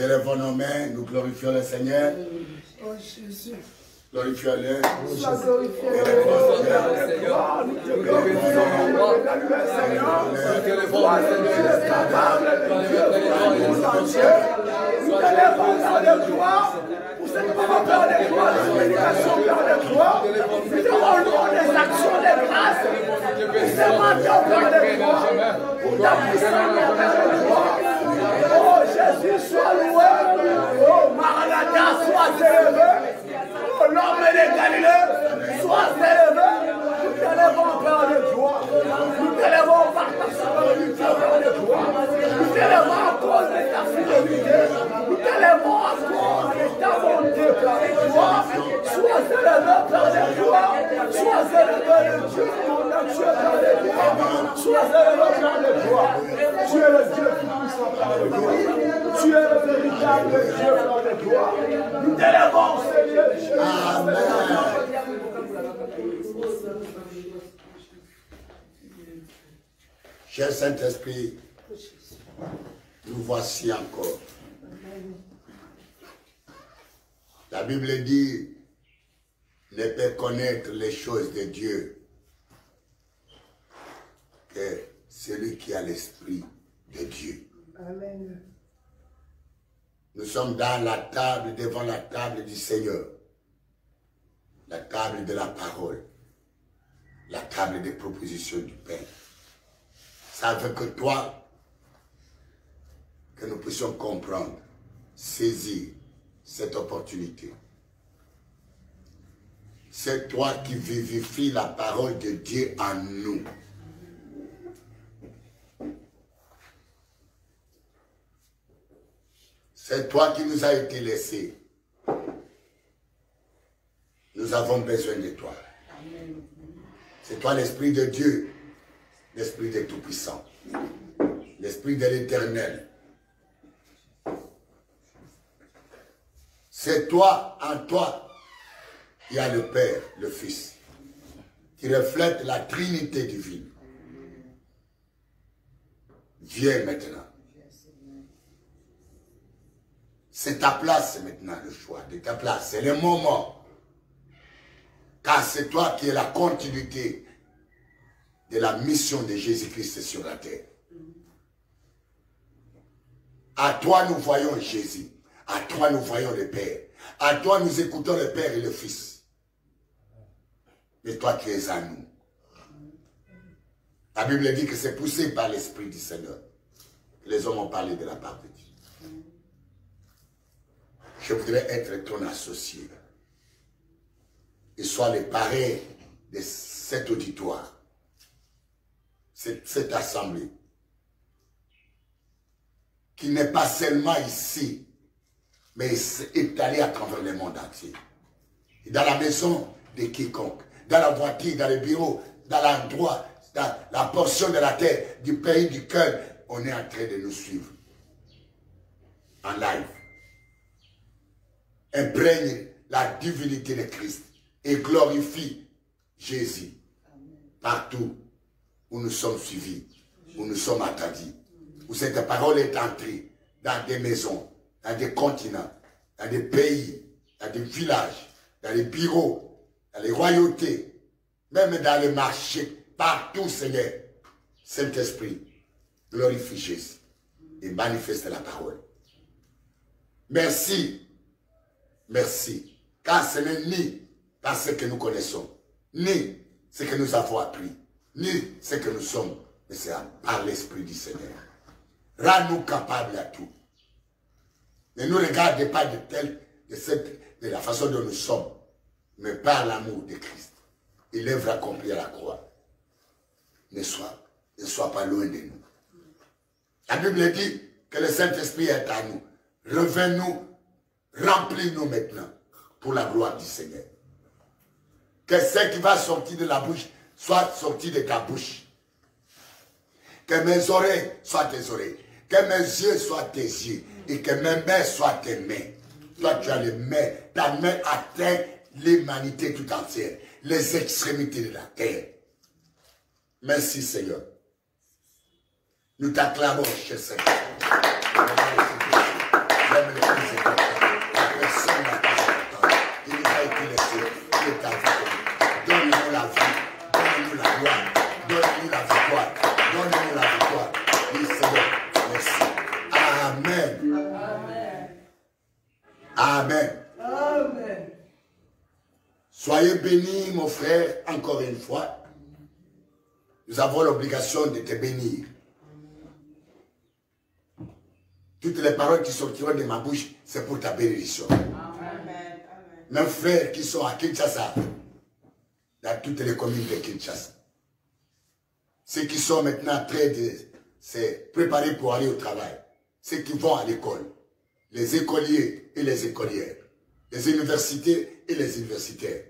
Élèvons nos mains, nous glorifions le Seigneur. Oh Jésus. Glorifions-le. Sois glorifié. Nous te glorifions. Nous t'élèvons de gloire pour cette parole de gloire, cette prédication de gloire. Nous te rendons des actions de grâce. Nous te rendons de gloire pour ta puissance de gloire. Oh Jésus, sois loué. Oh Maranatha, sois élevé. Oh l'homme de Galilée, sois élevé. Nous t'élèvons, Père de gloire. Nous t'élèvons par ta sainteté, Père de gloire. Nous t'élèvons à cause de ta fidélité. Nous t'élèvons à cause de ta bonté, Père de gloire. Sois élevé, Père de gloire. Sois élevé, le Dieu de mon Dieu, Père de gloire. Sois élevé, Père de gloire. Tu es le Dieu tout-puissant, Père de gloire. Tu es le véritable Dieu, Père de gloire. Nous t'élèvons, Seigneur Jésus. Amen. Cher Saint-Esprit, nous voici encore. La Bible dit, ne peut connaître les choses de Dieu que celui qui a l'Esprit de Dieu. Amen. Nous sommes dans la table, devant la table du Seigneur. La table de la parole. La table des propositions du Père. Ça veut que toi, que nous puissions comprendre, saisir cette opportunité. C'est toi qui vivifies la parole de Dieu en nous. C'est toi qui nous as été laissé. Nous avons besoin de toi. C'est toi l'Esprit de Dieu, l'Esprit de Tout-Puissant, l'Esprit de l'Éternel. C'est toi, en toi, il y a le Père, le Fils, qui reflète la Trinité divine. Viens maintenant. C'est ta place maintenant, le choix de ta place. C'est le moment. Car c'est toi qui es la continuité de la mission de Jésus-Christ sur la terre. À toi nous voyons Jésus. À toi nous voyons le Père. À toi nous écoutons le Père et le Fils. Et toi qui es à nous. La Bible dit que c'est poussé par l'Esprit du Seigneur que les hommes ont parlé de la part de Dieu. Je voudrais être ton associé. Et sois le parrain de cet auditoire, cette assemblée, qui n'est pas seulement ici, mais étalée à travers le monde entier. Et dans la maison de quiconque, dans la voiture, dans le bureau, dans l'endroit, dans la portion de la terre, du pays duquel on est en train de nous suivre en live. Imprègne la divinité de Christ et glorifie Jésus partout où nous sommes suivis, où nous sommes attendus, où cette parole est entrée dans des maisons, dans des continents, dans des pays, dans des villages, dans les bureaux, dans les royautés, même dans les marchés, partout, Seigneur. Saint-Esprit, glorifie Jésus et manifeste la parole. Merci, merci, car ce n'est ni par ce que nous connaissons, ni ce que nous avons appris, ni ce que nous sommes, mais c'est par l'Esprit du Seigneur. Rends-nous capables à tout. Ne nous regarde pas de la façon dont nous sommes, mais par l'amour de Christ et l'œuvre accomplie à la croix. Ne sois pas loin de nous. La Bible dit que le Saint-Esprit est à nous. Reviens-nous, remplis-nous maintenant pour la gloire du Seigneur. Que ce qui va sortir de la bouche soit sorti de ta bouche. Que mes oreilles soient tes oreilles. Que mes yeux soient tes yeux. Et que mes mains soient tes mains. Toi, tu as les mains. Ta main atteint l'humanité tout entière. Les extrémités de la terre. Merci, Seigneur. Nous t'acclamons, cher Seigneur. J'aime le plus important. La personne n'a pas son temps. Il va être laissé. Il est avec nous. Donne-nous la vie. Donne-nous la gloire. Donne-nous la victoire. Donne-nous la victoire. Oui, Seigneur. Merci. Amen. Amen. Amen. Soyez bénis, mon frère, encore une fois. Nous avons l'obligation de te bénir. Toutes les paroles qui sortiront de ma bouche, c'est pour ta bénédiction. Amen. Mes frères qui sont à Kinshasa, dans toutes les communes de Kinshasa, ceux qui sont maintenant en train de se préparer pour aller au travail, ceux qui vont à l'école, les écoliers et les écolières, les universités et les universitaires,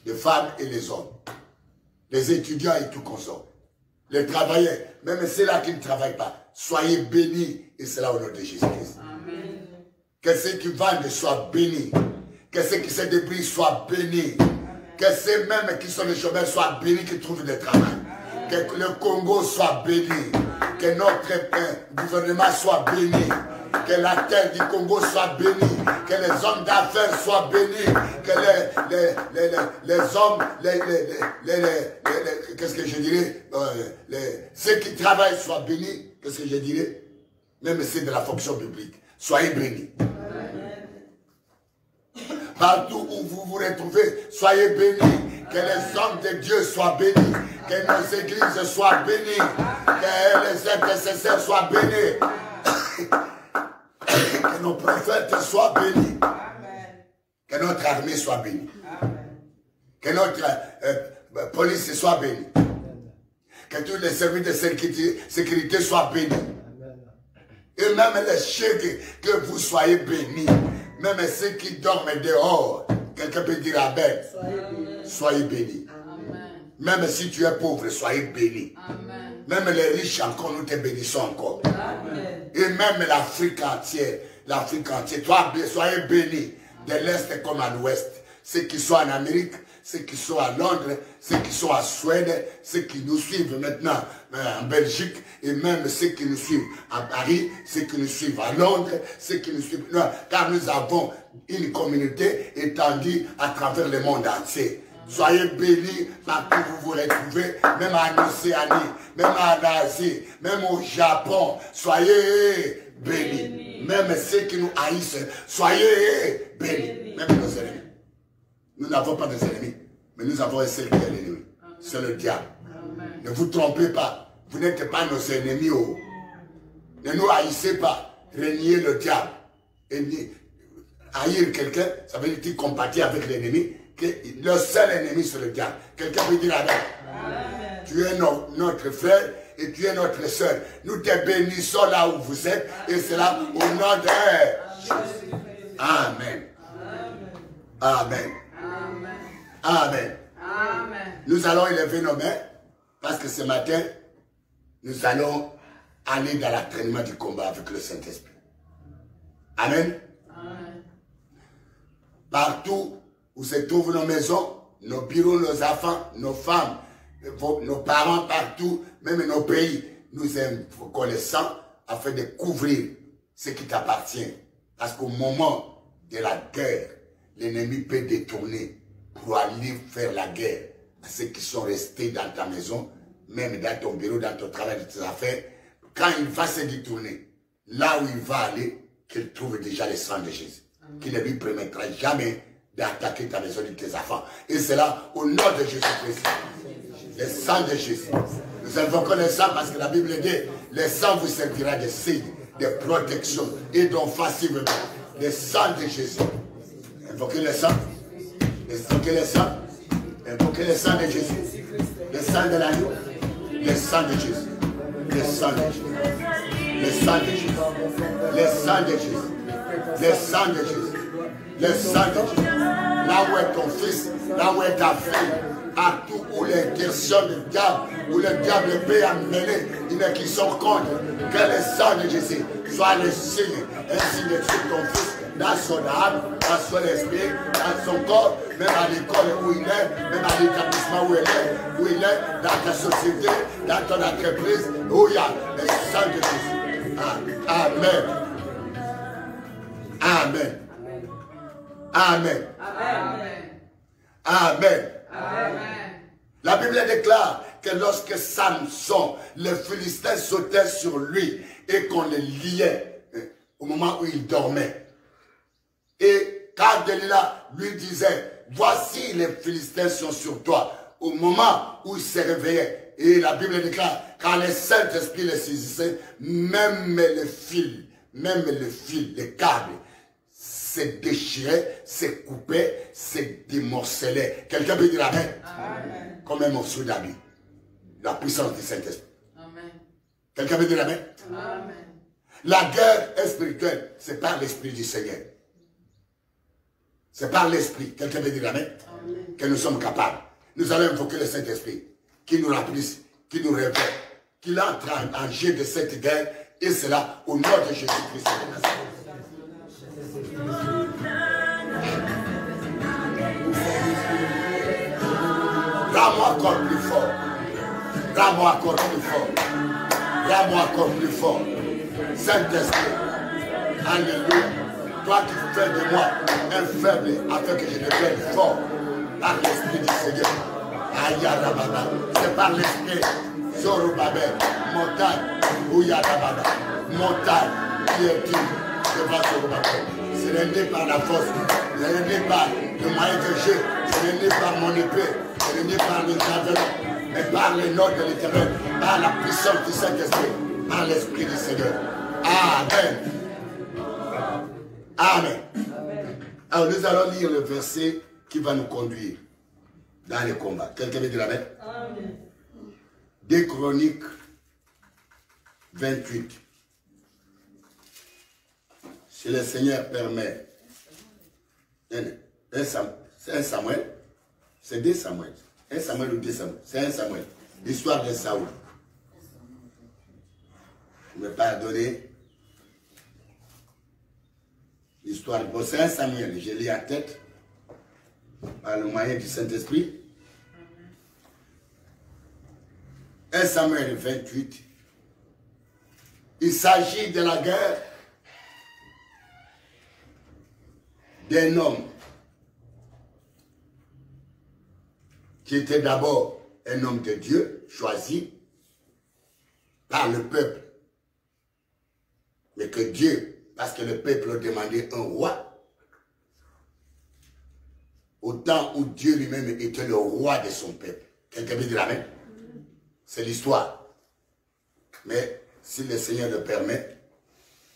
les femmes et les hommes, les étudiants et tout consort, les travailleurs, même ceux-là qui ne travaillent pas, soyez bénis, et c'est là au nom de Jésus-Christ. Que ceux qui vendent soient bénis, que ceux qui se débrouillent soient bénis, que ceux même qui sont les chômeurs soient bénis, qui trouvent du travail, que le Congo soit béni, que notre gouvernement soit béni, que la terre du Congo soit bénie, que les hommes d'affaires soient bénis, que les hommes, qu'est-ce que je dirais, ceux qui travaillent soient bénis, qu'est-ce que je dirais, même ceux de la fonction publique, soyez bénis. Partout où vous vous retrouvez, soyez bénis, que les hommes de Dieu soient bénis, que nos églises soient bénies, que les intercesseurs soient bénis. Que nos prophètes soient bénis. Amen. Que notre armée soit bénie. Amen. Que notre police soit bénie. Amen. Que tous les services de sécurité soient bénis. Amen. Et même les chèques, que vous soyez bénis. Même ceux qui dorment dehors, quelqu'un peut dire Amen. Soyez bénis. Même si tu es pauvre, soyez bénis. Amen. Même les riches encore, nous te bénissons encore. Amen. Et même l'Afrique entière, toi, soyez bénis, de l'Est comme à l'Ouest. Ceux qui sont en Amérique, ceux qui sont à Londres, ceux qui sont à Suède, ceux qui nous suivent maintenant en Belgique, et même ceux qui nous suivent à Paris, ceux qui nous suivent à Londres, ceux qui nous suivent, car nous avons une communauté étendue à travers le monde entier. Soyez bénis partout où vous vous retrouvez, même en Océanie, même en Asie, même au Japon. Soyez bénis. Même ceux qui nous haïssent, soyez bénis. Même nos ennemis. Nous n'avons pas d'ennemis, mais nous avons un seul qui est l'ennemi. C'est le diable. Amen. Ne vous trompez pas. Vous n'êtes pas nos ennemis. Oh. Ne nous haïssez pas. Reniez le diable. Et haïr quelqu'un, ça veut dire compatir avec l'ennemi. Le seul ennemi, c'est le diable. Quelqu'un peut dire Amen. Tu es notre frère et tu es notre soeur. Nous te bénissons là où vous êtes. Et c'est là au nom de Jésus. Amen. Amen. Amen. Amen. Nous allons élever nos mains parce que ce matin, nous allons aller dans l'entraînement du combat avec le Saint-Esprit. Amen. Amen. Partout où se trouvent nos maisons, nos bureaux, nos enfants, nos femmes, nos parents, partout, même nos pays, nous sommes reconnaissants afin de couvrir ce qui t'appartient. Parce qu'au moment de la guerre, l'ennemi peut détourner pour aller faire la guerre à ceux qui sont restés dans ta maison, même dans ton bureau, dans ton travail, dans tes affaires. Quand il va se détourner, là où il va aller, qu'il trouve déjà le sang de Jésus. Qu'il ne lui permettra jamais d'attaquer ta maison et tes enfants. Et c'est là, au nom de Jésus-Christ, le sang de Jésus. Nous invoquons le sang parce que la Bible dit, le sang vous servira de signe, de protection et d'offensivement. Le sang de Jésus. Invoquez le sang. Invoquez le sang. Invoquez le sang de Jésus. Le sang de l'agneau. Le sang de Jésus. Le sang de Jésus. Le sang de Jésus. Le sang de Jésus. Le sang de Jésus. Le sang de Jésus. Là où est ton fils, là où est ta fille, à tout où l'intention du diable, où le diable peut amener, il est qui sont contre, que le sang de Jésus soit le signe, un signe sur ton fils, dans son âme, dans son esprit, dans son corps, même à l'école où il est, même à l'établissement où il est, dans ta société, dans ton entreprise, où il y a le sang de Jésus. Amen. Amen. Amen. Amen. Amen. La Bible déclare que lorsque Samson, les Philistins sautaient sur lui et qu'on le liait au moment où il dormait. Et quand Delilah lui disait, voici les Philistins sont sur toi, au moment où il se réveillait. Et la Bible déclare, quand le Saint-Esprit les saisissait, même les fils, les câbles, se déchiraient, se coupaient, se démorcelaient. Quelqu'un peut dire amen? Amen. Comme un morceau d'habit. La puissance du Saint-Esprit. Quelqu'un peut dire amen? Amen. La guerre est spirituelle, c'est par l'Esprit du Seigneur. C'est par l'Esprit, quelqu'un peut dire amen? Amen, que nous sommes capables. Nous allons invoquer le Saint-Esprit qui nous remplisse, qui nous révèle, qui entre en jeu de cette guerre, et cela au nom de Jésus-Christ de Nazareth. Rends-moi encore plus fort. Rends-moi encore plus fort. Rends-moi encore plus fort. Saint-Esprit, alléluia. Toi qui fais de moi un faible afin que je devienne fort par l'Esprit du Seigneur. Ayarabada. C'est par l'Esprit. Zorobabel, montagne, Ouyarabada, montagne qui est dure devant Zorobabel. Ce n'est ni par la force, ce n'est ni par le moyen que j'ai, ce n'est ni par mon épée, ce n'est ni par le javelot, mais par le nom de l'Éternel, par la puissance du Saint-Esprit, par l'Esprit du Seigneur. Amen. Amen. Alors nous allons lire le verset qui va nous conduire dans les combats. Quelqu'un veut dire amen? Amen. 2 Chroniques 28. Si le Seigneur permet, c'est un Samuel, c'est 2 Samuel, 1 Samuel ou 2 Samuel, c'est 1 Samuel, l'histoire de Saoul. Vous me pardonnez, l'histoire, bon, c'est 1 Samuel, je lis en tête, par le moyen du Saint-Esprit. 1 Samuel 28, il s'agit de la guerre d'un homme qui était d'abord un homme de Dieu, choisi par le peuple. Mais que Dieu, parce que le peuple demandait un roi, au temps où Dieu lui-même était le roi de son peuple. Quelqu'un veut dire amen? C'est l'histoire. Mais si le Seigneur le permet,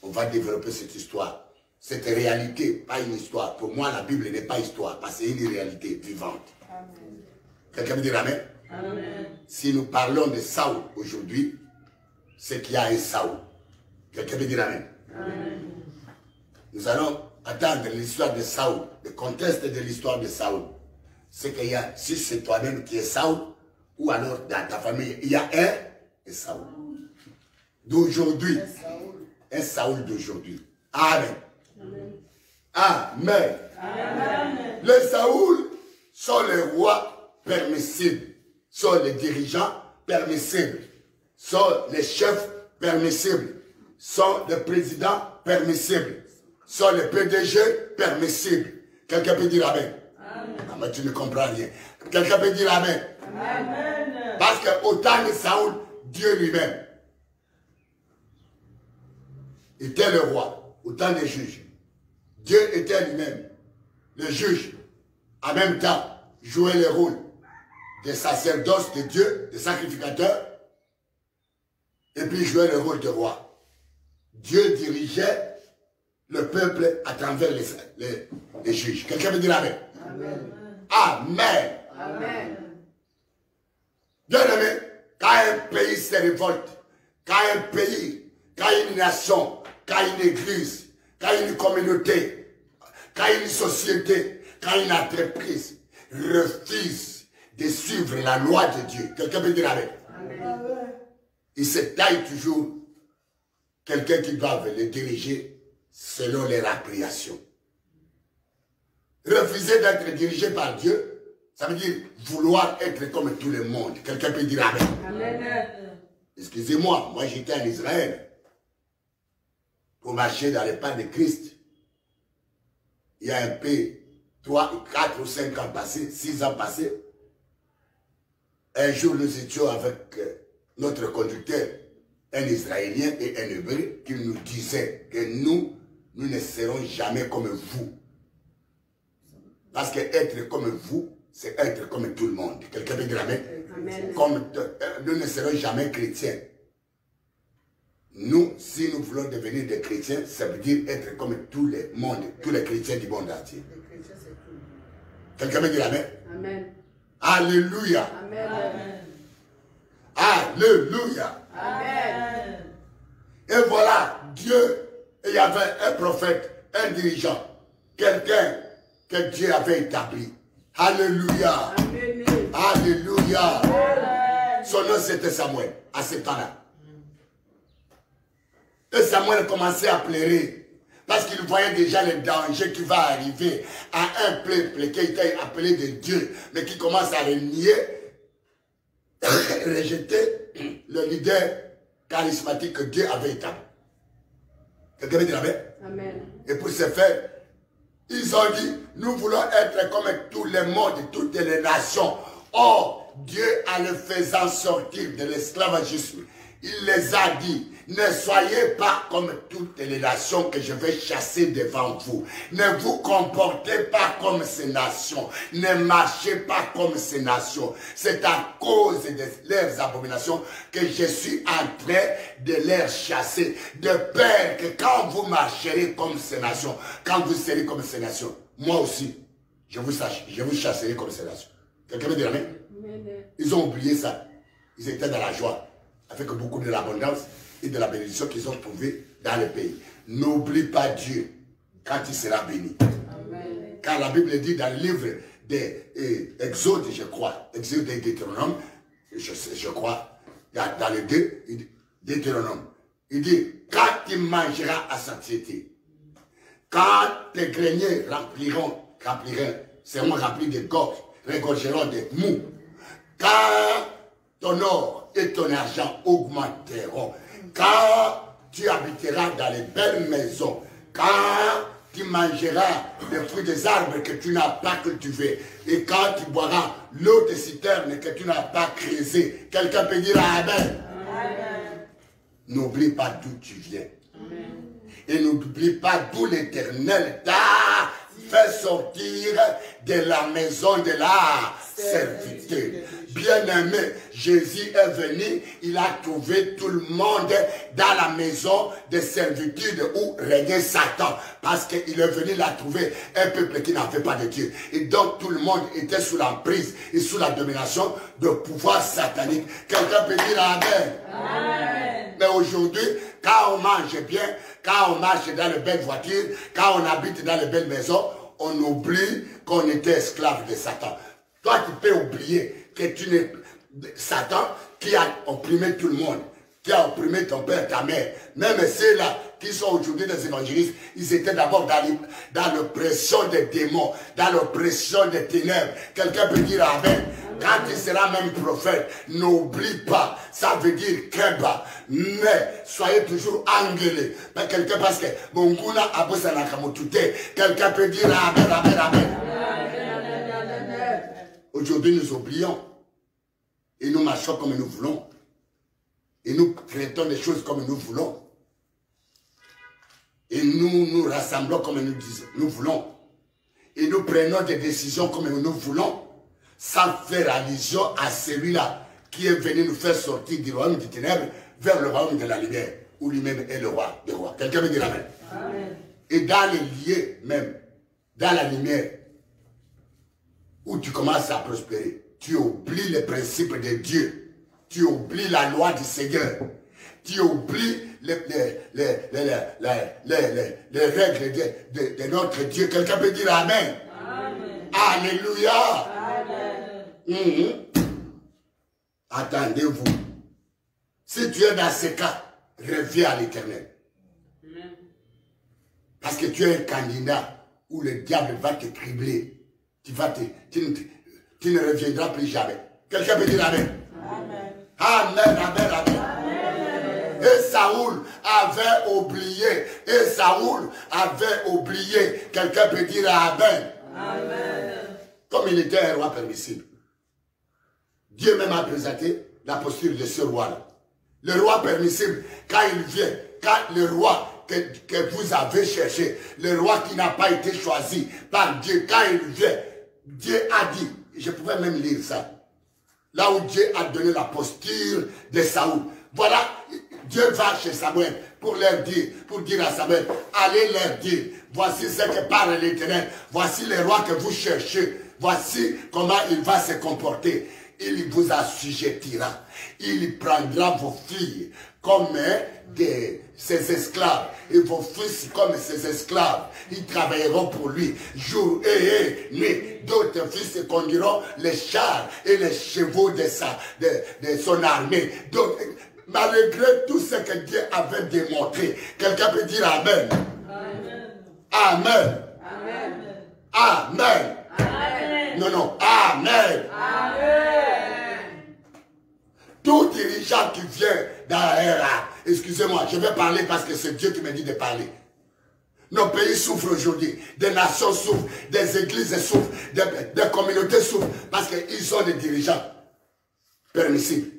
on va développer cette histoire. Cette réalité, pas une histoire. Pour moi, la Bible n'est pas histoire, parce que c'est une réalité vivante. Quelqu'un veut dire amen? Amen. Si nous parlons de Saoul aujourd'hui, c'est qu'il y a un Saoul. Quelqu'un veut dire amen? Amen. Nous allons attendre l'histoire de Saoul, le contexte de l'histoire de Saoul. C'est qu'il y a, si c'est toi-même qui es Saoul, ou alors dans ta famille, il y a un et Saoul. d'aujourd'hui. Un Saoul d'aujourd'hui. Amen. Amen. Amen. Les Saoul sont les rois permissibles, sont les dirigeants permissibles, sont les chefs permissibles, sont les présidents permissibles, sont les PDG permissibles. Quelqu'un peut dire Amen. Amen. Ah, mais tu ne comprends rien. Quelqu'un peut dire Amen. Amen. Parce qu'au temps de Saoul, Dieu lui-même était le roi, au temps des juges. Dieu était lui-même le juge. En même temps, jouait le rôle des sacerdoces de Dieu, des sacrificateurs, et puis jouait le rôle de roi. Dieu dirigeait le peuple à travers les juges. Quelqu'un veut dire Amen. Amen. Amen. Amen. Bien aimé, quand un pays se révolte, quand un pays, quand une nation, quand une église, quand une communauté, quand une société, quand une entreprise refuse de suivre la loi de Dieu, quelqu'un peut dire Amen. Amen. Il se taille toujours quelqu'un qui doit les diriger selon les appropriations. Refuser d'être dirigé par Dieu, ça veut dire vouloir être comme tout le monde. Quelqu'un peut dire Amen. Amen. Excusez-moi, moi j'étais en Israël pour marcher dans les pas de Christ. Il y a un peu 3, 4 ou 5 ans passés, 6 ans passés. Un jour, nous étions avec notre conducteur, un Israélien et un Hébreu, qui nous disait que nous ne serons jamais comme vous. Parce que être comme vous, c'est être comme tout le monde. Quelqu'un peut dire Amen. Comme nous ne serons jamais chrétiens. Nous, si nous voulons devenir des chrétiens, ça veut dire être comme tout le monde, tous les chrétiens du monde entier. Quelqu'un peut dire Amen. Amen. Alléluia. Amen. Alléluia. Amen. Et voilà, Dieu, il y avait un prophète, un dirigeant, quelqu'un que Dieu avait établi. Alléluia. Amen. Alléluia. Amen. Son nom c'était Samuel, à ce temps-là. Et Samuel commençait à pleurer. Parce qu'il voyait déjà le danger qui va arriver à un peuple qui était appelé de Dieu, mais qui commence à renier, rejeter le leader charismatique que Dieu avait établi. Quelqu'un veut dire Amen? Amen. Et pour ce faire, ils ont dit, nous voulons être comme tout le monde, toutes les nations. Or, Dieu, en les faisant sortir de l'esclavagisme, il les a dit, ne soyez pas comme toutes les nations que je vais chasser devant vous. Ne vous comportez pas comme ces nations. Ne marchez pas comme ces nations. C'est à cause de leurs abominations que je suis en train de les chasser. De peur que quand vous marcherez comme ces nations, quand vous serez comme ces nations, moi aussi, je vous chasserai comme ces nations. Quelqu'un veut dire Amen? Ils ont oublié ça. Ils étaient dans la joie, avec beaucoup de l'abondance et de la bénédiction qu'ils ont trouvée dans le pays. N'oublie pas Dieu quand il sera béni. Amen. Car la Bible dit dans le livre d'Exode, je crois, Exode et Deutéronome, je crois, dans les deux, Deutéronome, il dit, quand tu mangeras à satiété, quand tes greniers seront remplis de gorges, regorgeront de mous, quand ton or et ton argent augmenteront, quand tu habiteras dans les belles maisons, quand tu mangeras les fruits des arbres que tu n'as pas cultivés, et quand tu boiras l'eau des citernes que tu n'as pas creusées, quelqu'un peut dire Amen. Amen. N'oublie pas d'où tu viens. Amen. Et n'oublie pas d'où l'Éternel t'a fait sortir de la maison de la servitude. Bien-aimé, Jésus est venu, il a trouvé tout le monde dans la maison de servitude où régnait Satan. Parce qu'il est venu la trouver un peuple qui n'avait pas de Dieu. Et donc tout le monde était sous l'emprise et sous la domination de pouvoir satanique. Quelqu'un peut dire Amen. Amen. Mais aujourd'hui, quand on mange bien, quand on marche dans les belles voitures, quand on habite dans les belles maisons, on oublie qu'on était esclave de Satan. Toi, tu peux oublier que tu n'es Satan qui a opprimé tout le monde. qui a opprimé ton père, ta mère. Même ceux-là qui sont aujourd'hui des évangélistes, ils étaient d'abord dans l'oppression des démons, dans l'oppression des ténèbres. Quelqu'un peut dire Amen. Quand tu seras même prophète, n'oublie pas, ça veut dire Keba, mais soyez toujours engueulés. Mais quelqu'un, parce que Monguna Aboussa Nakamotute, quelqu'un peut dire Amen, Amen, Amen. Aujourd'hui, nous oublions et nous marchons comme nous voulons. Et nous traitons des choses comme nous voulons. Et nous nous rassemblons comme nous voulons. Et nous prenons des décisions comme nous voulons. Sans faire allusion à celui-là qui est venu nous faire sortir du royaume des ténèbres vers le royaume de la lumière, où lui-même est le roi des rois. Quelqu'un me dit Amen. Amen. Et dans les lieux même, dans la lumière, où tu commences à prospérer, tu oublies les principes de Dieu. Tu oublies la loi du Seigneur. Tu oublies les règles de notre Dieu. Quelqu'un peut dire Amen. Amen. Alléluia. Amen. Attendez-vous. Si tu es dans ce cas, reviens à l'Éternel. Parce que tu es un candidat où le diable va te cribler. Tu ne reviendras plus jamais. Quelqu'un peut dire Amen. Amen, amen, amen. Amen. Et Saoul avait oublié. Et Saoul avait oublié. Quelqu'un peut dire Amen. Amen. Comme il était un roi permissible. Dieu même a présenté la posture de ce roi-là. Le roi permissible, quand il vient, quand le roi que vous avez cherché, le roi qui n'a pas été choisi par Dieu, quand il vient, Dieu a dit, je pouvais même lire ça. Là où Dieu a donné la posture de Saoul. Voilà, Dieu va chez Samuel pour leur dire, pour dire à Samuel, allez leur dire, voici ce que parle l'Éternel, voici le roi que vous cherchez, voici comment il va se comporter. Il vous assujettira, il prendra vos filles comme ses esclaves, et vos fils comme ses esclaves. Ils travailleront pour lui, jour et nuit. D'autres fils conduiront les chars et les chevaux de son armée. Donc, malgré tout ce que Dieu avait démontré, quelqu'un peut dire Amen. Amen. Amen. Amen. Amen. Non, non, Amen. Amen. Tout dirigeant qui vient dans la RA, excusez-moi, je vais parler parce que c'est Dieu qui me dit de parler. Nos pays souffrent aujourd'hui, des nations souffrent, des églises souffrent, des communautés souffrent, parce qu'ils ont des dirigeants permissibles.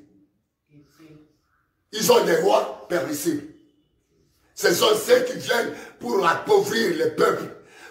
Ils ont des rois permissibles. Ce sont ceux qui viennent pour appauvrir le peuple,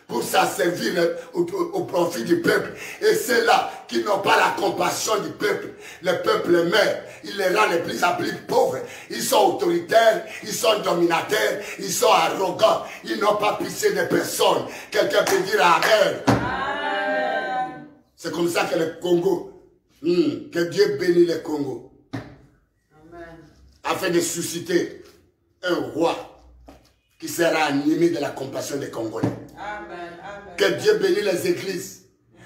pour s'asservir au profit du peuple. Et ceux-là qui n'ont pas la compassion du peuple, le peuple meurt, il les rend les plus pauvres. Ils sont autoritaires, ils sont dominateurs, ils sont arrogants, ils n'ont pas pitié de personne. Quelqu'un peut dire Amen. Amen. C'est comme ça que le Congo, que Dieu bénit le Congo, Amen, afin de susciter un roi qui sera animé de la compassion des Congolais. Amen, amen. Que Dieu bénisse les églises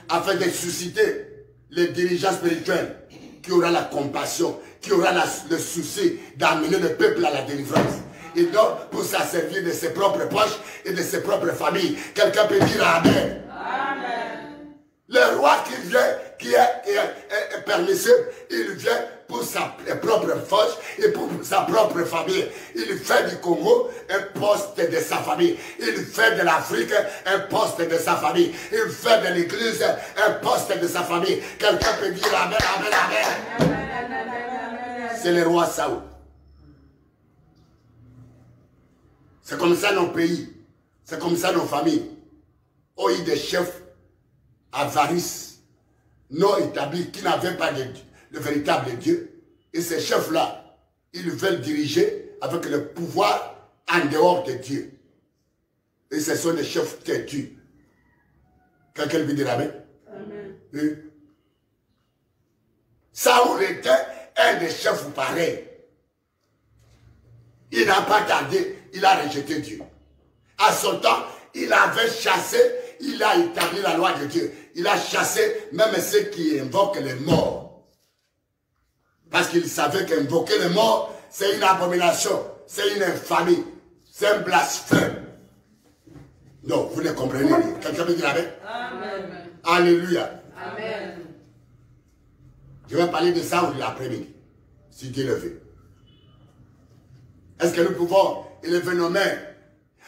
afin de susciter les dirigeants spirituels qui aura la compassion, qui aura le souci d'amener le peuple à la délivrance. Et donc, pour s'asservir de ses propres poches et de ses propres familles. Quelqu'un peut dire Amen. Amen. Le roi qui vient, qui est permissible, il vient pour sa propre force et pour sa propre famille. Il fait du Congo un poste de sa famille. Il fait de l'Afrique un poste de sa famille. Il fait de l'Église un poste de sa famille. Quelqu'un peut dire Amen, Amen, Amen. C'est le roi Saoul. C'est comme ça nos pays. C'est comme ça nos familles. Ont eu des chefs avarices, non établis, qui n'avaient pas le véritable Dieu. Et ces chefs-là, ils veulent diriger avec le pouvoir en dehors de Dieu. Et ce sont des chefs têtus. Quelqu'un veut dire Amen? Amen. Oui. Saoul était un des chefs pareils. Il n'a pas tardé, il a rejeté Dieu. À son temps, il avait chassé, il a établi la loi de Dieu. Il a chassé même ceux qui invoquent les morts. Parce qu'il savait qu'invoquer les morts, c'est une abomination, c'est une infamie, c'est un blasphème. Non, vous ne comprenez rien. Quelqu'un peut dire amen? Amen. Alléluia. Amen. Je vais parler de ça l'après-midi, si Dieu le veut. Est-ce que nous pouvons élever nos mains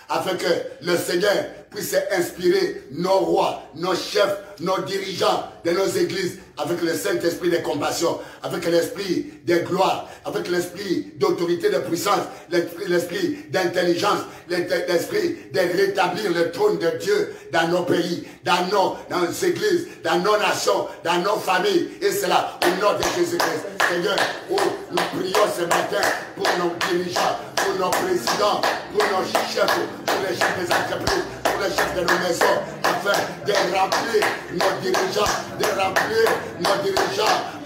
afin que le Seigneur puisse inspirer nos rois, nos chefs, nos dirigeants de nos églises avec le Saint-Esprit de compassion, avec l'esprit de gloire, avec l'esprit d'autorité, de puissance, l'esprit d'intelligence, l'esprit de rétablir le trône de Dieu dans nos pays, dans nos églises, dans nos nations, dans nos familles. Et cela au nom de Jésus-Christ. Seigneur, nous prions ce matin pour nos dirigeants, pour nos présidents, pour nos chefs, pour les chefs des entreprises, pour les chefs de nos maisons, afin de remplir nos dirigeants,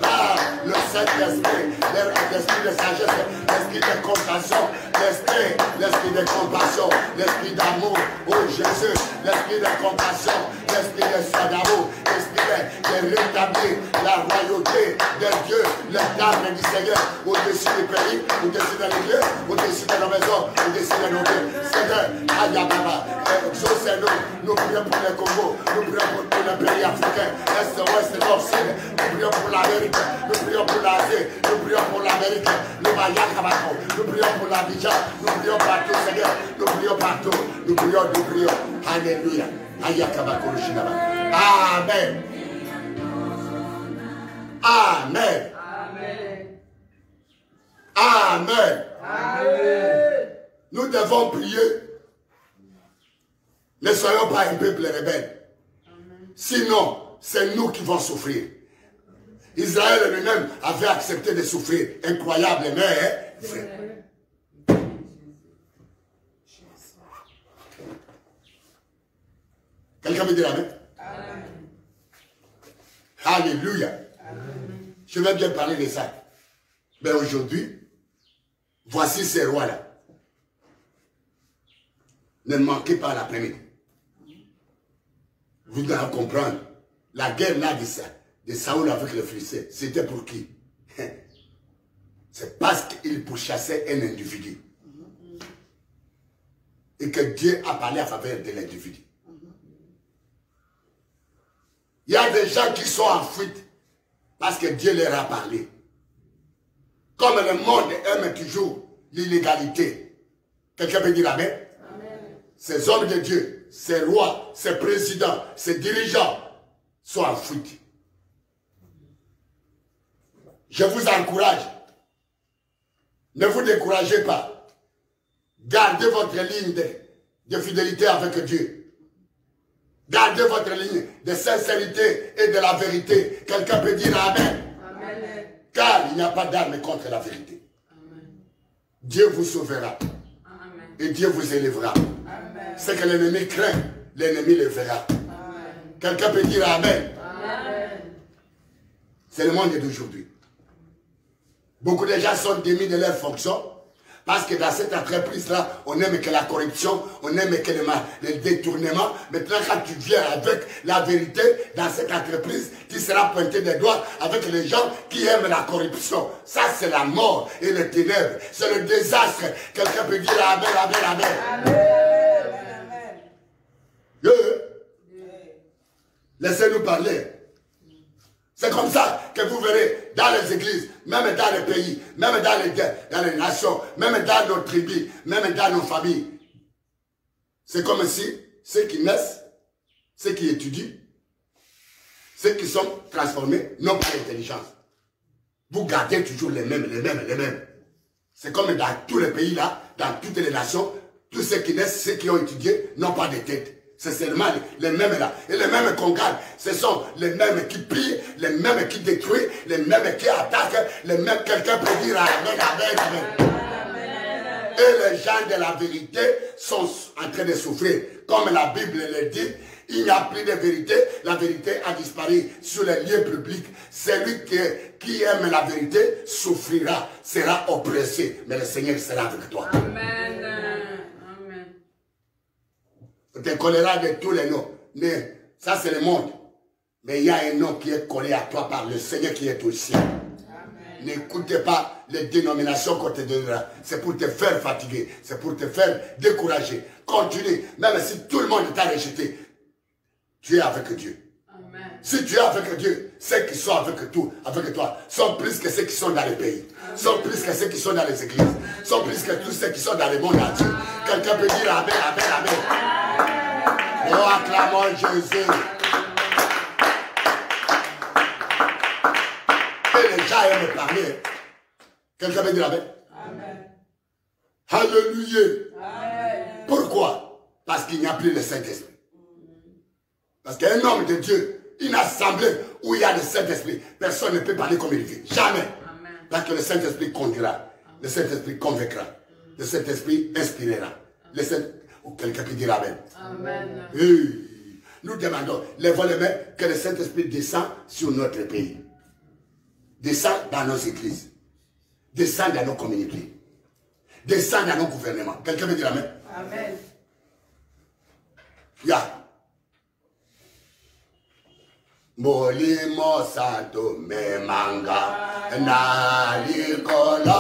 par le Saint-Esprit, l'esprit de sagesse, l'esprit de compassion, l'esprit de compassion, l'esprit d'amour, oh Jésus, l'esprit de compassion, l'esprit de soin d'amour, l'esprit de rétablir la royauté de Dieu, le temple du Seigneur, au-dessus du pays, au-dessus de l'église, au-dessus de nos maisons, au-dessus de nos vies. Seigneur, Ayababa, exaucez-nous, nous prions pour le Congo, nous prions pour tous les pays africains, Est, Ouest, Nord, Sud, nous prions pour l'Amérique, nous prions pour l'Asie, nous prions pour l'Amérique, nous prions pour l'Abidjan, nous prions partout, Seigneur, nous prions partout, nous prions, alléluia, Amen. Amen. Amen. Amen. Nous devons prier. Ne soyons pas un peuple rebelle. Sinon, c'est nous qui vont souffrir. Israël lui-même avait accepté de souffrir. Incroyable, mais vrai. Quelqu'un me dit amen? Alléluia. Amen. Je vais bien parler de ça. Mais aujourd'hui, voici ces rois-là. Ne manquez pas l'après-midi. Vous devez comprendre. La guerre là de Saoul avec les Philistins, c'était pour qui? C'est parce qu'il pourchassait un individu. Et que Dieu a parlé à faveur de l'individu. Il y a des gens qui sont en fuite parce que Dieu leur a parlé. Comme le monde aime toujours l'illégalité. Quelqu'un peut dire amen? Amen. Ces hommes de Dieu, ces rois, ces présidents, ces dirigeants sont en fuite. Je vous encourage. Ne vous découragez pas. Gardez votre ligne de fidélité avec Dieu. Gardez votre ligne de sincérité et de la vérité. Quelqu'un peut dire amen. Amen. Car il n'y a pas d'arme contre la vérité. Amen. Dieu vous sauvera. Amen. Et Dieu vous élèvera. Ce que l'ennemi craint, l'ennemi le verra. Quelqu'un peut dire amen. Amen. C'est le monde d'aujourd'hui. Beaucoup de gens sont démis de leur fonction. Parce que dans cette entreprise-là, on n'aime que la corruption, on n'aime que le détournement. Maintenant, quand tu viens avec la vérité dans cette entreprise, tu seras pointé des doigts avec les gens qui aiment la corruption. Ça, c'est la mort et les ténèbres. C'est le désastre. Quelqu'un peut dire amen, amen, amen. Amen. Laissez-nous parler. C'est comme ça que vous verrez dans les églises, même dans les pays, même dans les nations, même dans nos tribus, même dans nos familles. C'est comme si ceux qui naissent, ceux qui étudient, ceux qui sont transformés n'ont pas d'intelligence. Vous gardez toujours les mêmes. C'est comme dans tous les pays là, dans toutes les nations, tous ceux qui naissent, ceux qui ont étudié, n'ont pas de tête. C'est seulement les mêmes là. Et les mêmes qu'on garde, ce sont les mêmes qui pillent, les mêmes qui détruisent, les mêmes qui attaquent, les mêmes, quelqu'un peut dire amen, amen, amen. Et les gens de la vérité sont en train de souffrir. Comme la Bible le dit, il n'y a plus de vérité, la vérité a disparu sur les lieux publics. Celui qui aime la vérité souffrira, sera oppressé, mais le Seigneur sera avec toi. Amen. On te collera de tous les noms. Mais ça, c'est le monde. Mais il y a un nom qui est collé à toi par le Seigneur qui est au ciel. Amen. N'écoutez pas les dénominations qu'on te donnera. C'est pour te faire fatiguer. C'est pour te faire décourager. Continue. Même si tout le monde t'a rejeté, tu es avec Dieu. Amen. Si tu es avec Dieu, ceux qui sont avec toi, sont plus que ceux qui sont dans les pays. Amen. Sont plus que ceux qui sont dans les églises. Amen. Sont plus que tous ceux qui sont dans le monde entier. Quelqu'un peut dire Amen, Amen, Amen. Nous acclamons Jésus. Et les gens aiment parler. Quelqu'un peut dire Amen. Amen. Alléluia. Amen. Pourquoi? Parce qu'il n'y a plus le Saint-Esprit. Parce qu'un homme de Dieu, une assemblée où il y a le Saint-Esprit, personne ne peut parler comme il veut. Jamais. Amen. Parce que le Saint-Esprit conduira. Le Saint-Esprit convaincra. Le Saint-Esprit inspirera. Quelqu'un peut dire Amen. Amen. Et nous demandons, lèvons les mains, que le Saint-Esprit descend sur notre pays. Descend dans nos églises. Descend dans nos communautés. Descend dans nos gouvernements. Quelqu'un peut dire Amen. Amen. Ya. Molimo santo me manga na likolo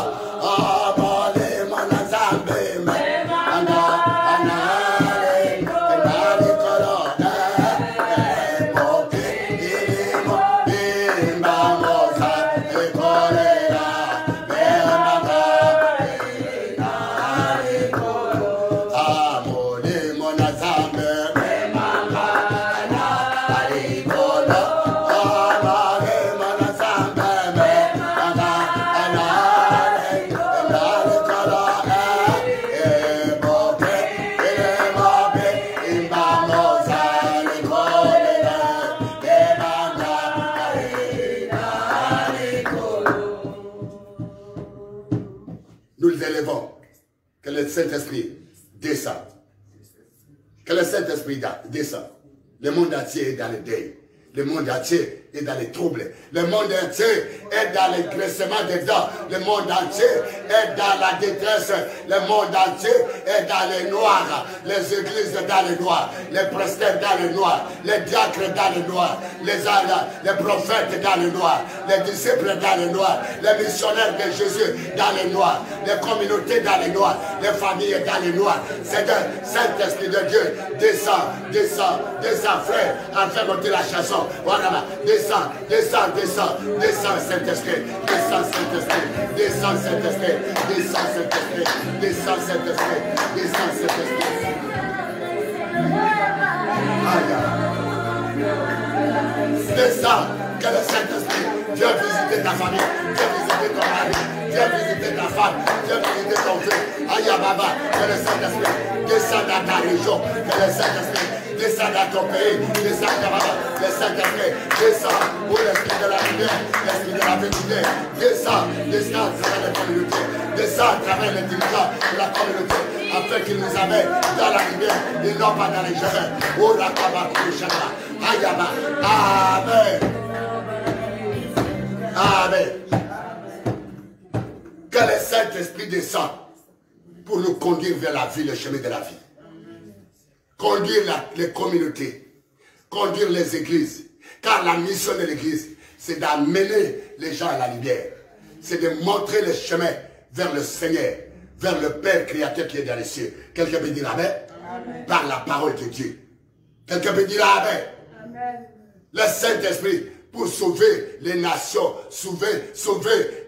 molimo na zambe me manga na likolo moke ilimo bimba moza ekorera me manga na likolo molimo na zambe me manga na likolo. Que le Saint-Esprit descend. Que le Saint-Esprit descend. Le monde entier est dans le deuil. Le monde entier est dans les troubles. Le monde entier est dans le graissement des dents. Le monde entier est dans la détresse. Le monde entier est dans les noirs. Les églises dans les noirs. Les prestataires dans les noirs. Les diacres dans les noirs. Les prophètes dans les noirs. Les disciples dans les noirs. Les missionnaires de Jésus dans les noirs. Les communautés dans les noirs. Les familles dans les noirs. C'est le Saint-Esprit de Dieu descend, descend, descend, frère, en fait monter la chanson. Voilà, descend, descend, descend, descend Saint-Esprit, descend Saint-Esprit, descend Saint-Esprit, descend Saint-Esprit, descend Saint-Esprit, descend Saint-Esprit. Descend, que le Saint-Esprit viens visiter ta famille, viens visiter ton mari, viens visiter ta femme, viens visiter ton fils. Aïe Baba, que le Saint-Esprit descend dans ta région, que le Saint-Esprit descend dans ton pays, descend dans le Saint-Esprit, descend pour l'esprit de la lumière, l'esprit de la vérité, descend, descend à travers les communautés, descend à travers les dirigeants de la communauté, afin qu'ils nous amènent dans la lumière et non pas dans les jardins. Oh la Kabakouchaka, Ayaba, Amen. Amen. Que le Saint-Esprit descende pour nous conduire vers la vie, le chemin de la vie. Conduire les communautés, conduire les églises. Car la mission de l'église, c'est d'amener les gens à la lumière. C'est de montrer le chemin vers le Seigneur, vers le Père créateur qui est dans les cieux. Quelqu'un peut dire Amen? Amen. Par la parole de Dieu. Quelqu'un peut dire Amen? Amen. Le Saint-Esprit pour sauver les nations, sauver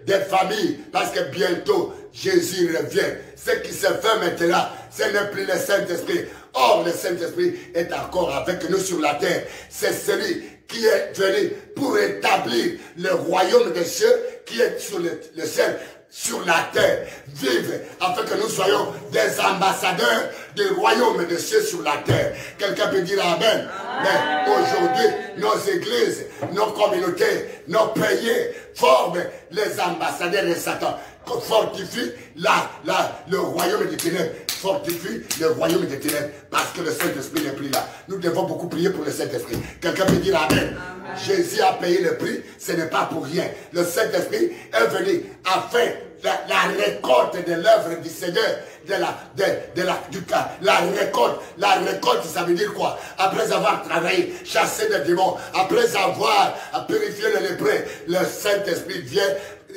des familles, parce que bientôt Jésus revient. Ce qui se fait maintenant, ce n'est plus le Saint-Esprit. Or, le Saint-Esprit est encore avec nous sur la terre. C'est celui qui est venu pour établir le royaume des cieux qui est sur le ciel, sur la terre. Vive afin que nous soyons des ambassadeurs du royaume des cieux sur la terre. Quelqu'un peut dire Amen. Mais aujourd'hui, nos églises, nos communautés, nos pays forment les ambassadeurs de Satan. Fortifie le royaume des ténèbres. Fortifie le royaume des ténèbres. Parce que le Saint-Esprit n'est plus là. Nous devons beaucoup prier pour le Saint-Esprit. Quelqu'un peut dire Amen. Amen. Jésus a payé le prix. Ce n'est pas pour rien. Le Saint-Esprit est venu afin la récolte de l'œuvre du Seigneur, la récolte, ça veut dire quoi? Après avoir travaillé, chassé des démons, après avoir purifié les lépreux, le Saint-Esprit vient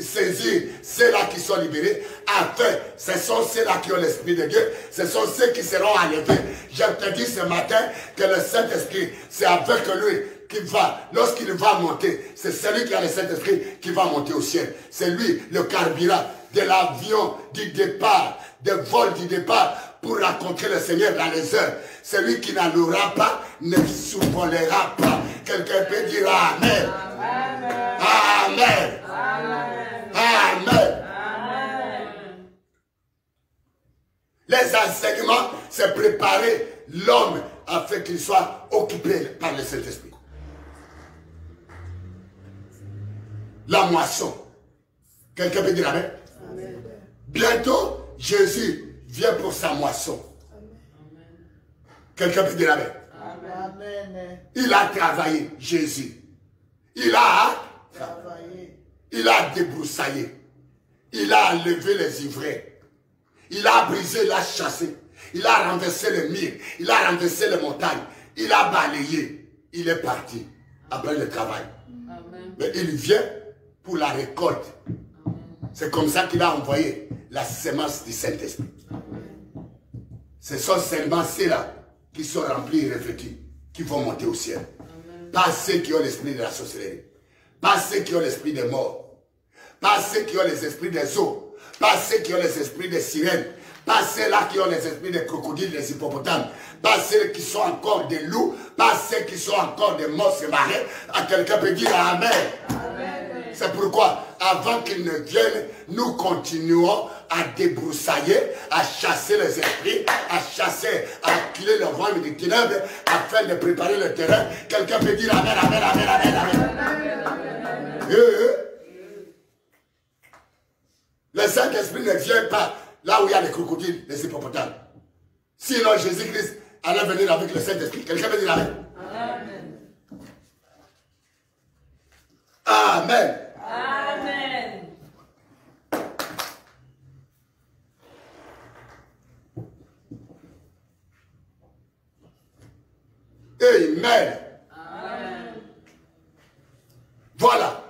saisir ceux-là qui sont libérés, afin, ce sont ceux-là qui ont l'Esprit de Dieu, ce sont ceux qui seront enlevés. Je te dis ce matin que le Saint-Esprit, c'est avec lui qui va, lorsqu'il va monter, c'est celui qui a le Saint-Esprit qui va monter au ciel. C'est lui le carburant de l'avion du départ, de vol du départ, pour rencontrer le Seigneur dans les heures. Celui qui n'en aura pas ne survolera pas. Quelqu'un peut dire Amen. Amen. Amen. Amen. Amen. Les enseignements, c'est préparer l'homme afin qu'il soit occupé par le Saint-Esprit. La moisson. Quelqu'un peut dire Amen. Amen. Bientôt, Jésus vient pour sa moisson. Amen. Quelqu'un peut dire Amen. Amen. Il a travaillé, Jésus. Il a travaillé. Il a débroussaillé. Il a enlevé les ivraies. Il a brisé, il a chassé. Il a renversé les murs. Il a renversé les montagnes. Il a balayé. Il est parti après le travail. Amen. Mais il vient pour la récolte. C'est comme ça qu'il a envoyé la semence du Saint-Esprit. Ce sont seulement ceux-là qui sont remplis et revêtus, qui vont monter au ciel. Amen. Pas ceux qui ont l'esprit de la sorcellerie. Pas ceux qui ont l'esprit des morts. Pas ceux qui ont les esprits des eaux. Pas ceux qui ont les esprits des sirènes. Pas ceux-là qui ont les esprits des crocodiles, des hippopotames. Pas ceux qui sont encore des loups. Pas ceux qui sont encore des morses et marais. À quelqu'un peut dire Amen. Amen. C'est pourquoi, avant qu'ils ne viennent, nous continuons à débroussailler, à chasser les esprits, à chasser, à cler le royaume des ténèbres, afin de préparer le terrain. Quelqu'un peut dire Amen, Amen, Amen, Amen, Amen. Amen. Le Saint-Esprit ne vient pas là où il y a les crocodiles, les hippopotames. Sinon, Jésus-Christ allait venir avec le Saint-Esprit. Quelqu'un peut dire Amen. Amen. Amen. Amen. Amen. Amen. Voilà.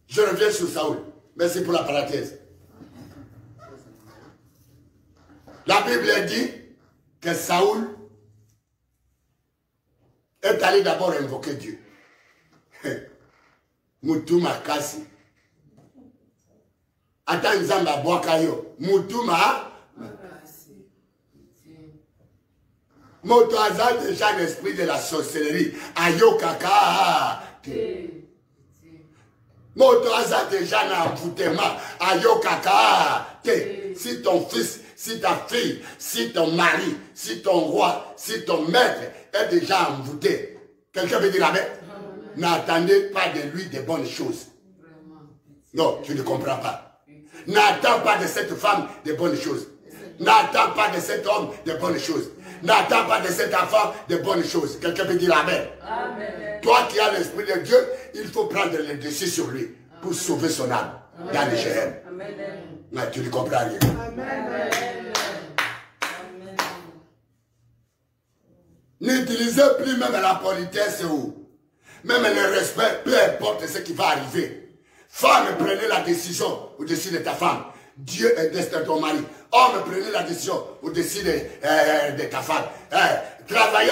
Je reviens sur Saoul. Merci pour la parenthèse. La Bible dit que Saoul est allé d'abord invoquer Dieu. Mutu makasi. Ata nzamba boakayo. Mutu makasi. Moto aza déjà l'esprit de la sorcellerie. Ayo kaka. Moto aza déjà l'envoûtement. Ayo kaka. Si ton fils, si ta fille, si ton mari, si ton roi, si ton maître est déjà envoûté. Quelqu'un veut dire Amen? N'attendez pas de lui de bonnes choses. Non, tu ne comprends pas. N'attends pas de cette femme de bonnes choses. N'attends pas de cet homme de bonnes choses. N'attends pas de cet enfant de bonnes choses. Quelqu'un peut dire Amen. Amen. Toi qui as l'Esprit de Dieu, il faut prendre le dessus sur lui pour sauver son âme dans les GM. Mais tu ne comprends rien. Amen. N'utilisez plus même la politesse ou même le respect, peu importe ce qui va arriver. Femme, prenez la décision au-dessus de ta femme. Dieu est destin de ton mari. Homme, prenez la décision au-dessus de ta femme. Travaillez.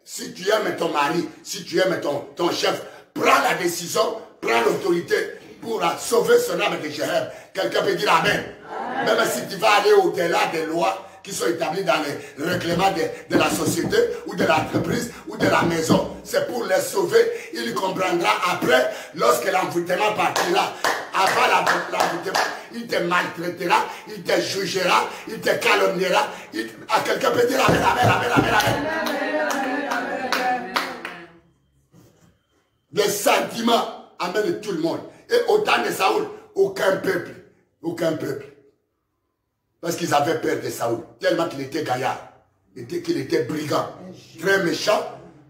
Si tu aimes ton mari, si tu aimes ton chef, prends la décision, prends l'autorité pour sauver son âme de Jéhem. Quelqu'un peut dire Amen. Amen. Même si tu vas aller au-delà des lois qui sont établis dans les règlements de la société ou de l'entreprise ou de la maison. C'est pour les sauver. Il comprendra après, lorsque l'envoûtement partira. Avant l'envoûtement, il te maltraitera, il te jugera, il te calomniera. À quelqu'un peut dire Amen, Amen, Amen, Amen, Amen. Le sentiment amène tout le monde. Et au temps de Saoul, aucun peuple. Parce qu'ils avaient peur de Saoul, tellement qu'il était gaillard, qu'il était brigand, très méchant,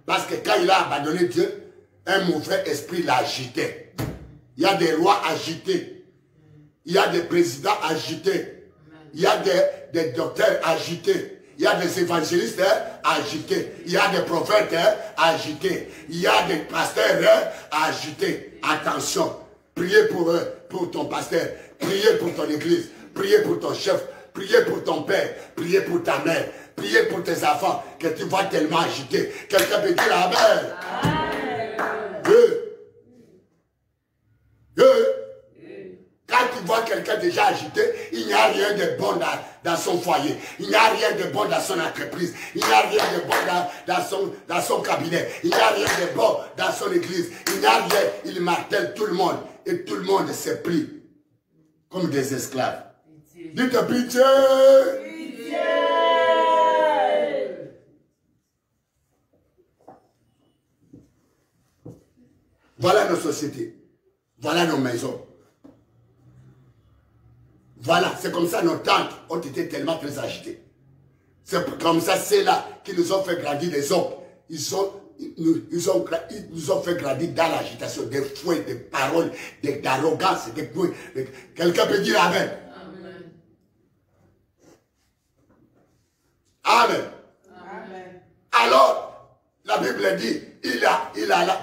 parce que quand il a abandonné Dieu, un mauvais esprit l'a agité. Il y a des rois agités, il y a des présidents agités, il y a des docteurs agités, il y a des évangélistes agités, il y a des prophètes agités, il y a des pasteurs agités. Attention, Priez pour ton pasteur. Priez pour ton église. Priez pour ton chef. Priez pour ton père. Priez pour ta mère. Priez pour tes enfants que tu vois tellement agité. Quelqu'un peut dire Amen. Quand tu vois quelqu'un déjà agité, il n'y a rien de bon dans son foyer. Il n'y a rien de bon dans son entreprise. Il n'y a rien de bon dans son cabinet. Il n'y a rien de bon dans son église. Il n'y a rien. Il martèle tout le monde. Et tout le monde s'est pris comme des esclaves. Dites pitié. Pitié. Voilà nos sociétés. Voilà nos maisons. Voilà, c'est comme ça nos tantes ont été tellement très agitées. C'est comme ça, c'est là qui nous ont fait grandir des hommes. Ils nous ont fait grandir dans l'agitation, des fouets, des paroles, d'arrogance, des bruits. Quelqu'un peut dire Amen. Amen. Amen. Alors, la Bible dit,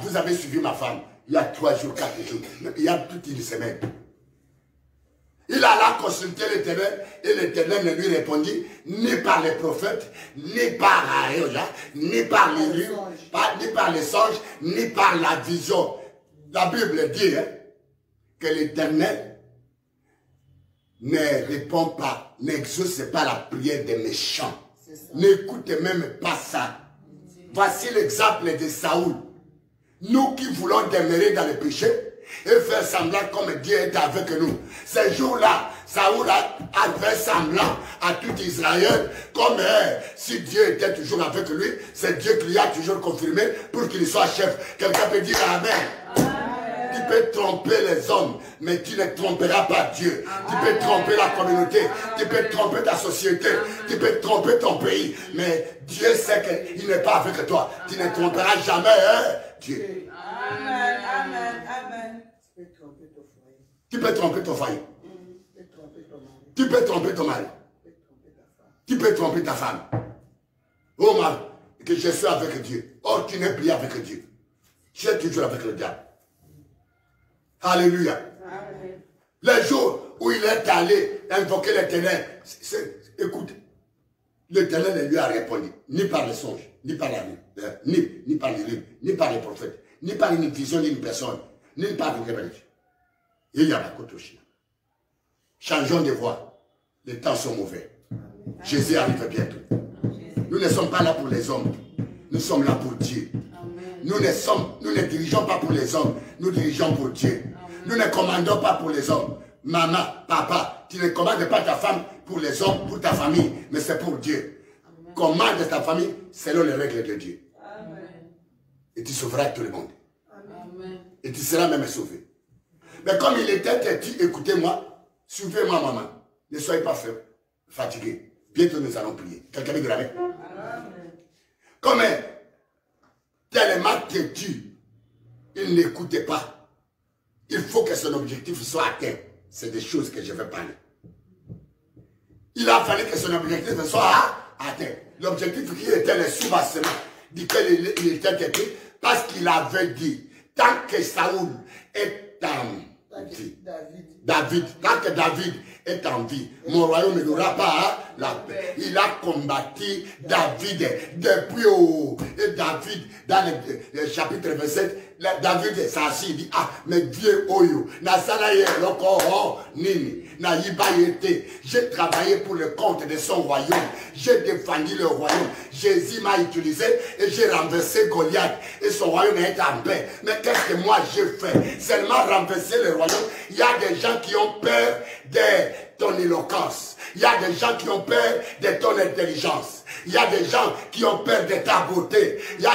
vous avez suivi ma femme, il y a 3 jours, 4 jours, il y a toute une semaine. Il alla consulter l'Éternel et l'Éternel ne lui répondit ni par les prophètes, ni par Aéola, ni par les livres, ni par les songes, ni par la vision. La Bible dit que l'Éternel ne répond pas, n'exauce pas la prière des méchants. N'écoutez même pas ça. Voici l'exemple de Saoul. Nous qui voulons demeurer dans le péché et faire semblant comme Dieu est avec nous. Ces jours-là, Saoul a fait semblant à tout Israël comme si Dieu était toujours avec lui. C'est Dieu qui lui a toujours confirmé pour qu'il soit chef. Quelqu'un peut dire Amen. Tu peux tromper les hommes, mais tu ne tromperas pas Dieu. Tu peux tromper la communauté, tu peux tromper ta société, tu peux tromper ton pays, mais Dieu sait qu'il n'est pas avec toi. Tu ne tromperas jamais Dieu. Amen, amen, amen. Tu peux tromper ton foyer. Tu peux tromper ton mari. Tu peux tromper ta femme. Oh mari, que je suis avec Dieu. Oh, tu n'es plus avec Dieu. Tu es toujours avec le diable. Alléluia. Amen. Les jours où il est allé invoquer l'Éternel, écoute, l'Éternel ne lui a répondu, ni par les songes, ni par la vie, ni par les livres, ni par les prophètes, ni par une vision d'une personne, ni par une révélation. Il y a la côte au chien. Changeons de voie. Les temps sont mauvais. Amen. Jésus arrive bientôt. Amen. Nous ne sommes pas là pour les hommes. Nous sommes là pour Dieu. Amen. Nous ne dirigeons pas pour les hommes. Nous dirigeons pour Dieu. Amen. Nous ne commandons pas pour les hommes. Maman, papa, tu ne commandes pas ta femme pour les hommes, pour ta famille, mais c'est pour Dieu. Amen. Commande ta famille selon les règles de Dieu. Amen. Et tu sauveras tout le monde. Amen. Et tu seras même sauvé. Mais comme il était têtu, écoutez-moi, suivez-moi, maman. Ne soyez pas fatigués. Bientôt nous allons prier. Quelqu'un me dit Amen. Comme tellement têtu, il n'écoutait pas. Il faut que son objectif soit atteint. C'est des choses que je vais parler. Il a fallu que son objectif soit atteint. L'objectif qui était le soubassement, duquel il était têtu, parce qu'il avait dit, tant que Saoul est en vie, tant que David est en vie, mon royaume n'aura pas la paix. Il a combattu David depuis et David, dans le chapitre 27, David s'est assis, il dit, ah, mais Dieu, oyo, nasalaye loko nini, na yibayete, j'ai travaillé pour le compte de son royaume, j'ai défendu le royaume, Jésus m'a utilisé et j'ai renversé Goliath et son royaume est en paix. Mais qu'est-ce que moi j'ai fait? Seulement renverser le royaume. Il y a des gens qui ont peur de ton éloquence. Il y a des gens qui ont peur de ton intelligence. Il y a des gens qui ont peur de ta beauté. Il y a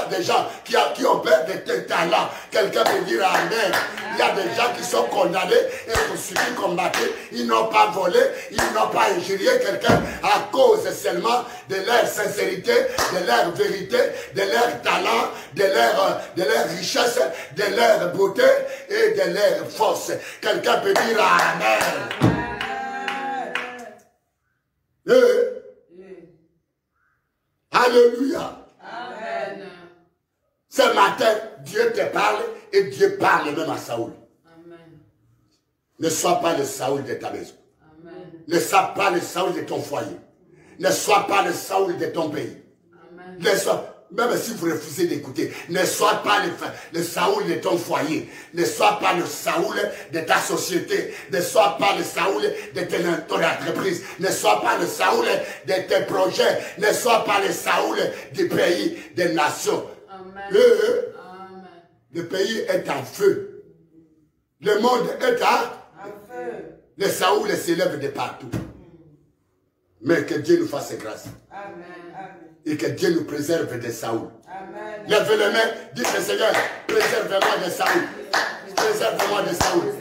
des gens qui ont peur de tes talents. Quelqu'un peut dire Amen. Il y a des gens qui sont condamnés et poursuivis, combattus. Ils n'ont pas volé, ils n'ont pas injurié quelqu'un à cause seulement de leur sincérité, de leur vérité, de leur talent, de leur richesse, de leur beauté et de leur force. Quelqu'un peut dire Amen. Alléluia. Amen. Ce matin, Dieu te parle et Dieu parle même à Saoul. Amen. Ne sois pas le Saoul de ta maison. Amen. Ne sois pas le Saoul de ton foyer. Ne sois pas le Saoul de ton pays. Amen. Ne sois, même si vous refusez d'écouter, ne sois pas le Saoul de ton foyer. Ne sois pas le Saoul de ta société. Ne sois pas le Saoul de ton entreprise. Ne sois pas le Saoul de tes projets. Ne sois pas le Saoul du pays, des nations. Amen. Amen. Le pays est en feu. Le monde est en feu. Le Saoul s'élève de partout. Mais que Dieu nous fasse grâce. Amen. Et que Dieu nous préserve de Saoul. Amen. Lève les mains, dites au Seigneur, préserve-moi de Saoul. Préserve-moi de Saoul.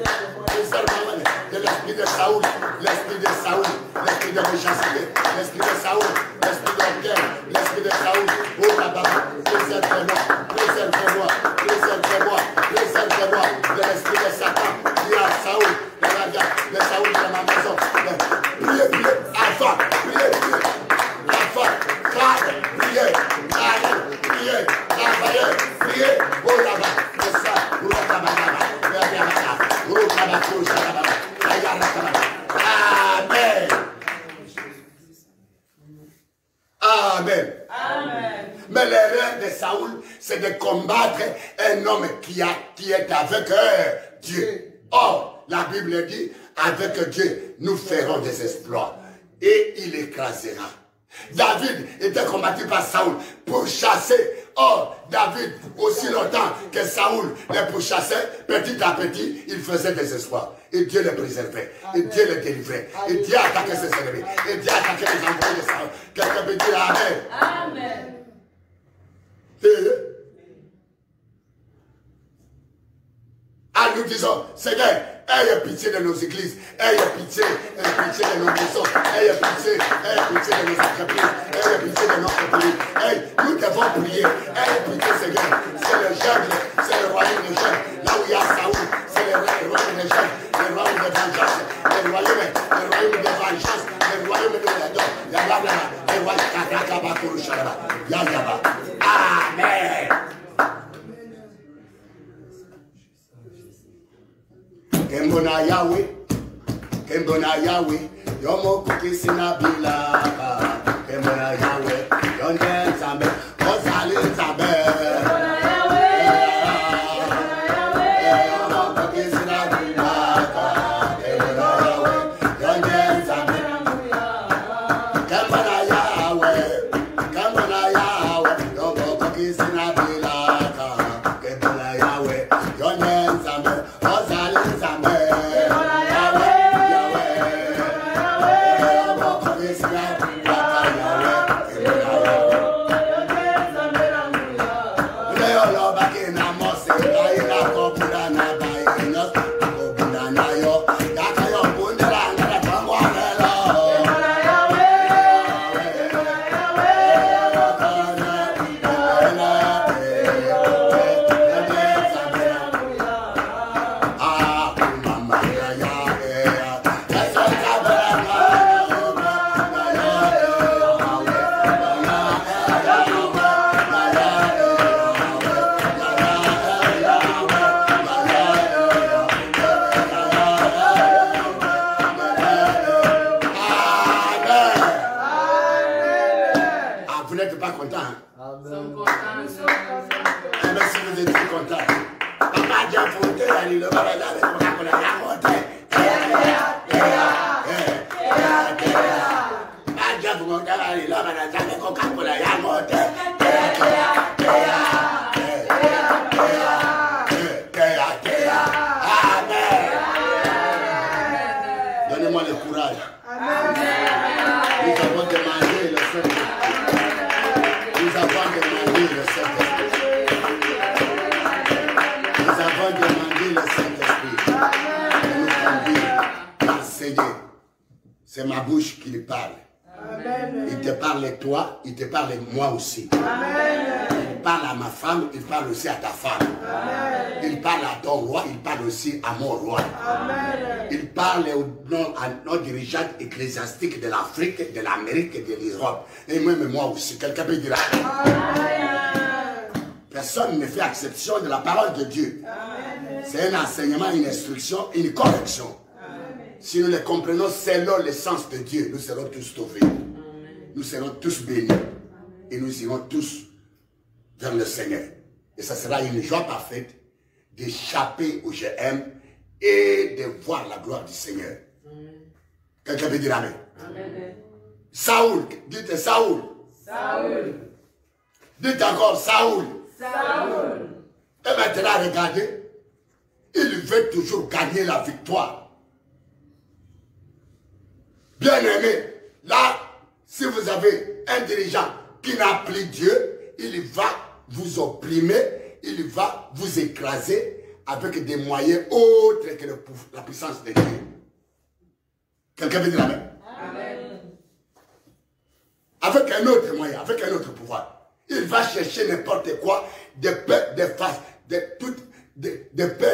Préserve-moi de l'esprit de Saoul. L'esprit de Saoul. L'esprit de méchanceté. L'esprit de Saoul. L'esprit d'orgueil. L'esprit de Saoul. Oh là-bas, préserve-moi. Préserve-moi. Préserve-moi. Préserve-moi de l'esprit de Satan. Qui a Saoul. Le Saoul de ma maison. Priez, priez. Enfant. Priez, priez. Enfant. Frère. Priez. Arrête. Priez. Travaillez. Priez. Oh là-bas. C'est ça. Oh là-bas. Amen. Amen. Amen. Mais l'erreur de Saoul, c'est de combattre un homme qui est avec Dieu. Or, la Bible dit, avec Dieu, nous ferons des exploits. Et il écrasera. David était combattu par Saoul pour chasser. Or, David, aussi longtemps que Saoul les pourchassait, petit à petit, il faisait des espoirs. Et Dieu les préservait. Et Dieu les délivrait. Et Dieu attaquait ses ennemis. Et Dieu attaquait les envoyés de Saoul. Quelqu'un peut dire Amen. Amen. Ah, nous disons, Seigneur, ayez pitié de nos églises, ayez pitié de nos maisons, ayez pitié de nos entreprises, ayez pitié de notre pays. Hey, nous devons prier, ayez pitié, Seigneur. C'est le jeune, c'est le royaume des jeunes. Là où il y a Saoul, c'est le royaume des jeunes, le royaume de vengeance, le royaume de vengeance, le royaume de la dor, le royaume de Kakakabakuru Shalaba. Yayaba. Amen. Kembona Yahweh, yomo kukisina bilaba. Kembona Yahweh, yonde zambe, ozali zambe. Kembona Yahweh, yomo kukisina bilaba. Kembona Yahweh, yonde zambe. Kembona Yahweh, yomo kukisina bilaba. Kembona Yahweh, yonde zambe, ozali zambe. Donnez-moi le courage. Nous avons demandé le Saint-Esprit. Nous avons demandé le Saint-Esprit. Nous avons demandé le Saint-Esprit de nous conduire, d'enseigner. C'est ma bouche qui lui parle. Amen. Il te parle toi, il te parle moi aussi. Amen. Il parle à ma femme, il parle aussi à ta femme. Amen. Il parle à ton roi, il parle aussi à mon roi. Amen. Il parle à nos dirigeants ecclésiastiques de l'Afrique, de l'Amérique et de l'Europe. Et même moi aussi. Quelqu'un peut dire Amen. Personne ne fait exception de la parole de Dieu. C'est un enseignement, une instruction, une correction. si nous les comprenons selon le sens de Dieu, nous serons tous sauvés. Nous serons tous bénis. Et nous irons tous vers le Seigneur. Et ça sera une joie parfaite d'échapper au GM et de voir la gloire du Seigneur. Quelqu'un peut dire Amen. Amen. Saoul, dites Saoul. Saoul. Dites encore Saoul. Saoul. Et maintenant, regardez, il veut toujours gagner la victoire. Bien aimé, là, si vous avez un dirigeant qui n'a plus Dieu, il va vous opprimer, il va vous écraser avec des moyens autres que la puissance de Dieu. Quelqu'un veut dire Amen? Amen. Avec un autre moyen, avec un autre pouvoir. Il va chercher n'importe quoi, de peur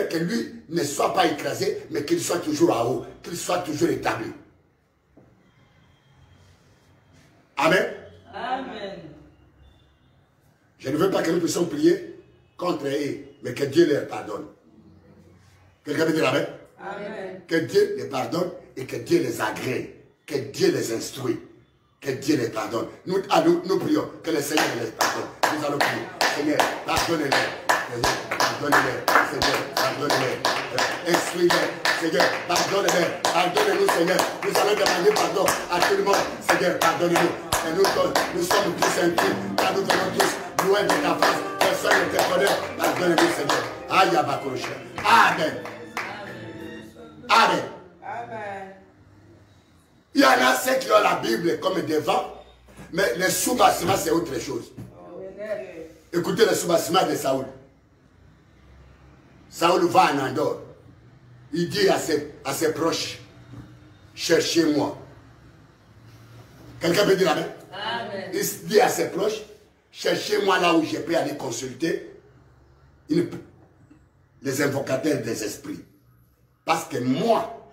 que lui ne soit pas écrasé, mais qu'il soit toujours en haut, qu'il soit toujours établi. Amen. Amen. Je ne veux pas que nous puissions prier contre eux, mais que Dieu leur pardonne. Quelqu'un veut dire Amen? Amen. Que Dieu les pardonne et que Dieu les agrée, que Dieu les instruit, que Dieu les pardonne. Nous prions que le Seigneur les pardonne. Nous allons prier. Seigneur, pardonnez-les. Pardonnez-les. Seigneur, pardonnez-les. Instruis-les. Seigneur, pardonnez-les. Pardonnez-nous, Seigneur. Nous allons demander pardon à tout le monde. Seigneur, pardonnez-nous. Et nous sommes tous intimes, car nous venons tous loin de ta face. Personne ne te connaît. Pardonnez-nous, Seigneur. Aïe, Abakoche. Amen. Amen. Amen. Il y en a ceux qui ont la Bible comme devant, mais le sous-bassement, c'est autre chose. Écoutez le sous-bassement de Saoul. Saoul va en Andorre. Il dit à ses proches, cherchez-moi. Quelqu'un peut dire Amen? Amen. Il dit à ses proches, cherchez-moi là où je peux aller consulter les invocateurs des esprits. Parce que moi,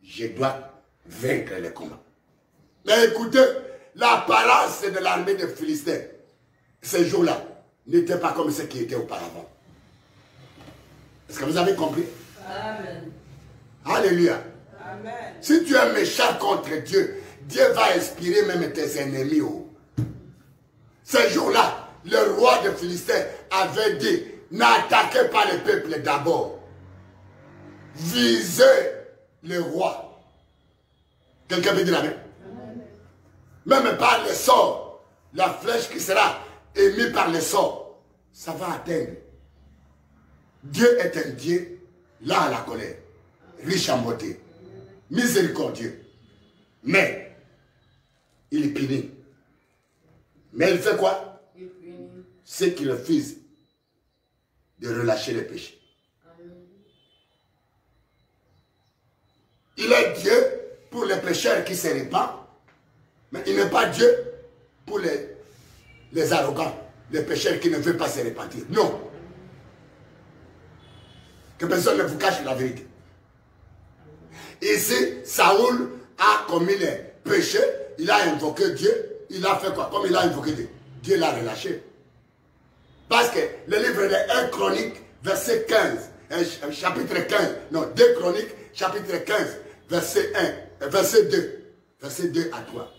je dois vaincre les combats. Mais écoutez, l'apparence de l'armée des Philistins, ces jours-là, n'était pas comme ce qui était auparavant. Est-ce que vous avez compris? Amen. Alléluia. Amen. Si tu es méchant contre Dieu, Dieu va inspirer même tes ennemis. Ces jours-là, le roi des Philistins avait dit, n'attaquez pas le peuple d'abord. Visez le roi. Quelqu'un veut dire Amen? Même par le sort, la flèche qui sera émise par le sort, ça va atteindre. Dieu est un Dieu, là à la colère, riche en beauté, miséricordieux. Mais, il punit. Mais il fait quoi? Il punit. C'est qu'il refuse de relâcher les péchés. Il est Dieu pour les pécheurs qui se répandent, mais il n'est pas Dieu pour les arrogants, les pécheurs qui ne veulent pas se repentir. Non. Que personne ne vous cache la vérité. Ici, Saoul a commis les péchés, il a invoqué Dieu, il a fait quoi? Comme il a invoqué Dieu, Dieu l'a relâché. Parce que le livre de 1 Chronique, verset 15, chapitre 15, non, 2 Chroniques, chapitre 15, verset 1, verset 2 à 3.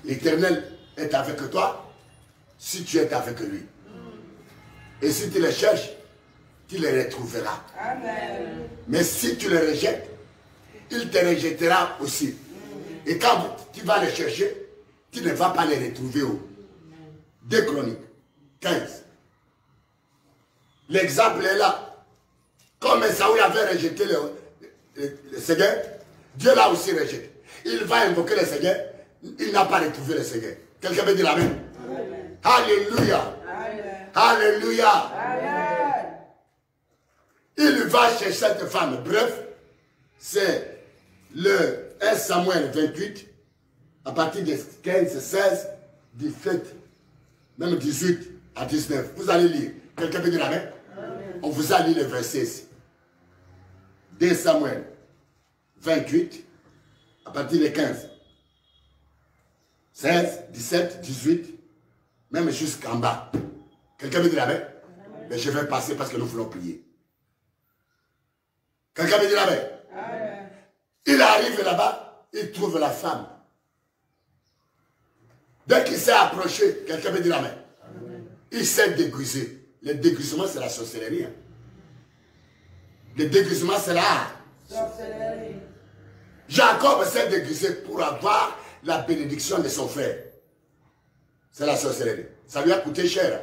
L'Éternel est avec toi si tu es avec lui. Et si tu le cherches, tu le retrouveras. Amen. Mais si tu le rejettes, il te rejettera aussi. Et quand tu vas le chercher, tu ne vas pas le retrouver. 2 Chroniques 15. L'exemple est là. Comme Saoul avait rejeté le Seigneur, Dieu l'a aussi rejeté. Il va invoquer le Seigneur, il n'a pas retrouvé le Seigneur. Quelqu'un veut dire Amen? Amen. Alléluia. Amen. Alléluia. Amen. Il va chercher cette femme. Bref, c'est le 1 Samuel 28, à partir de 15, 16, 17, même 18 à 19. Vous allez lire. Quelqu'un peut dire Amen? Amen. On vous a lu le verset ici. 2 Samuel 28, à partir de 15. 16, 17, 18, même jusqu'en bas. Quelqu'un veut dire Amen? Mais je vais passer parce que nous voulons prier. Quelqu'un me dit amen. Amen. Il arrive là-bas, il trouve la femme. Dès qu'il s'est approché, quelqu'un me dit amen. Il s'est déguisé. Le déguisement, c'est la sorcellerie. Hein. Le déguisement, c'est l'art. Sorcellerie. Jacob s'est déguisé pour avoir la bénédiction de son frère. C'est la sorcellerie. Ça lui a coûté cher.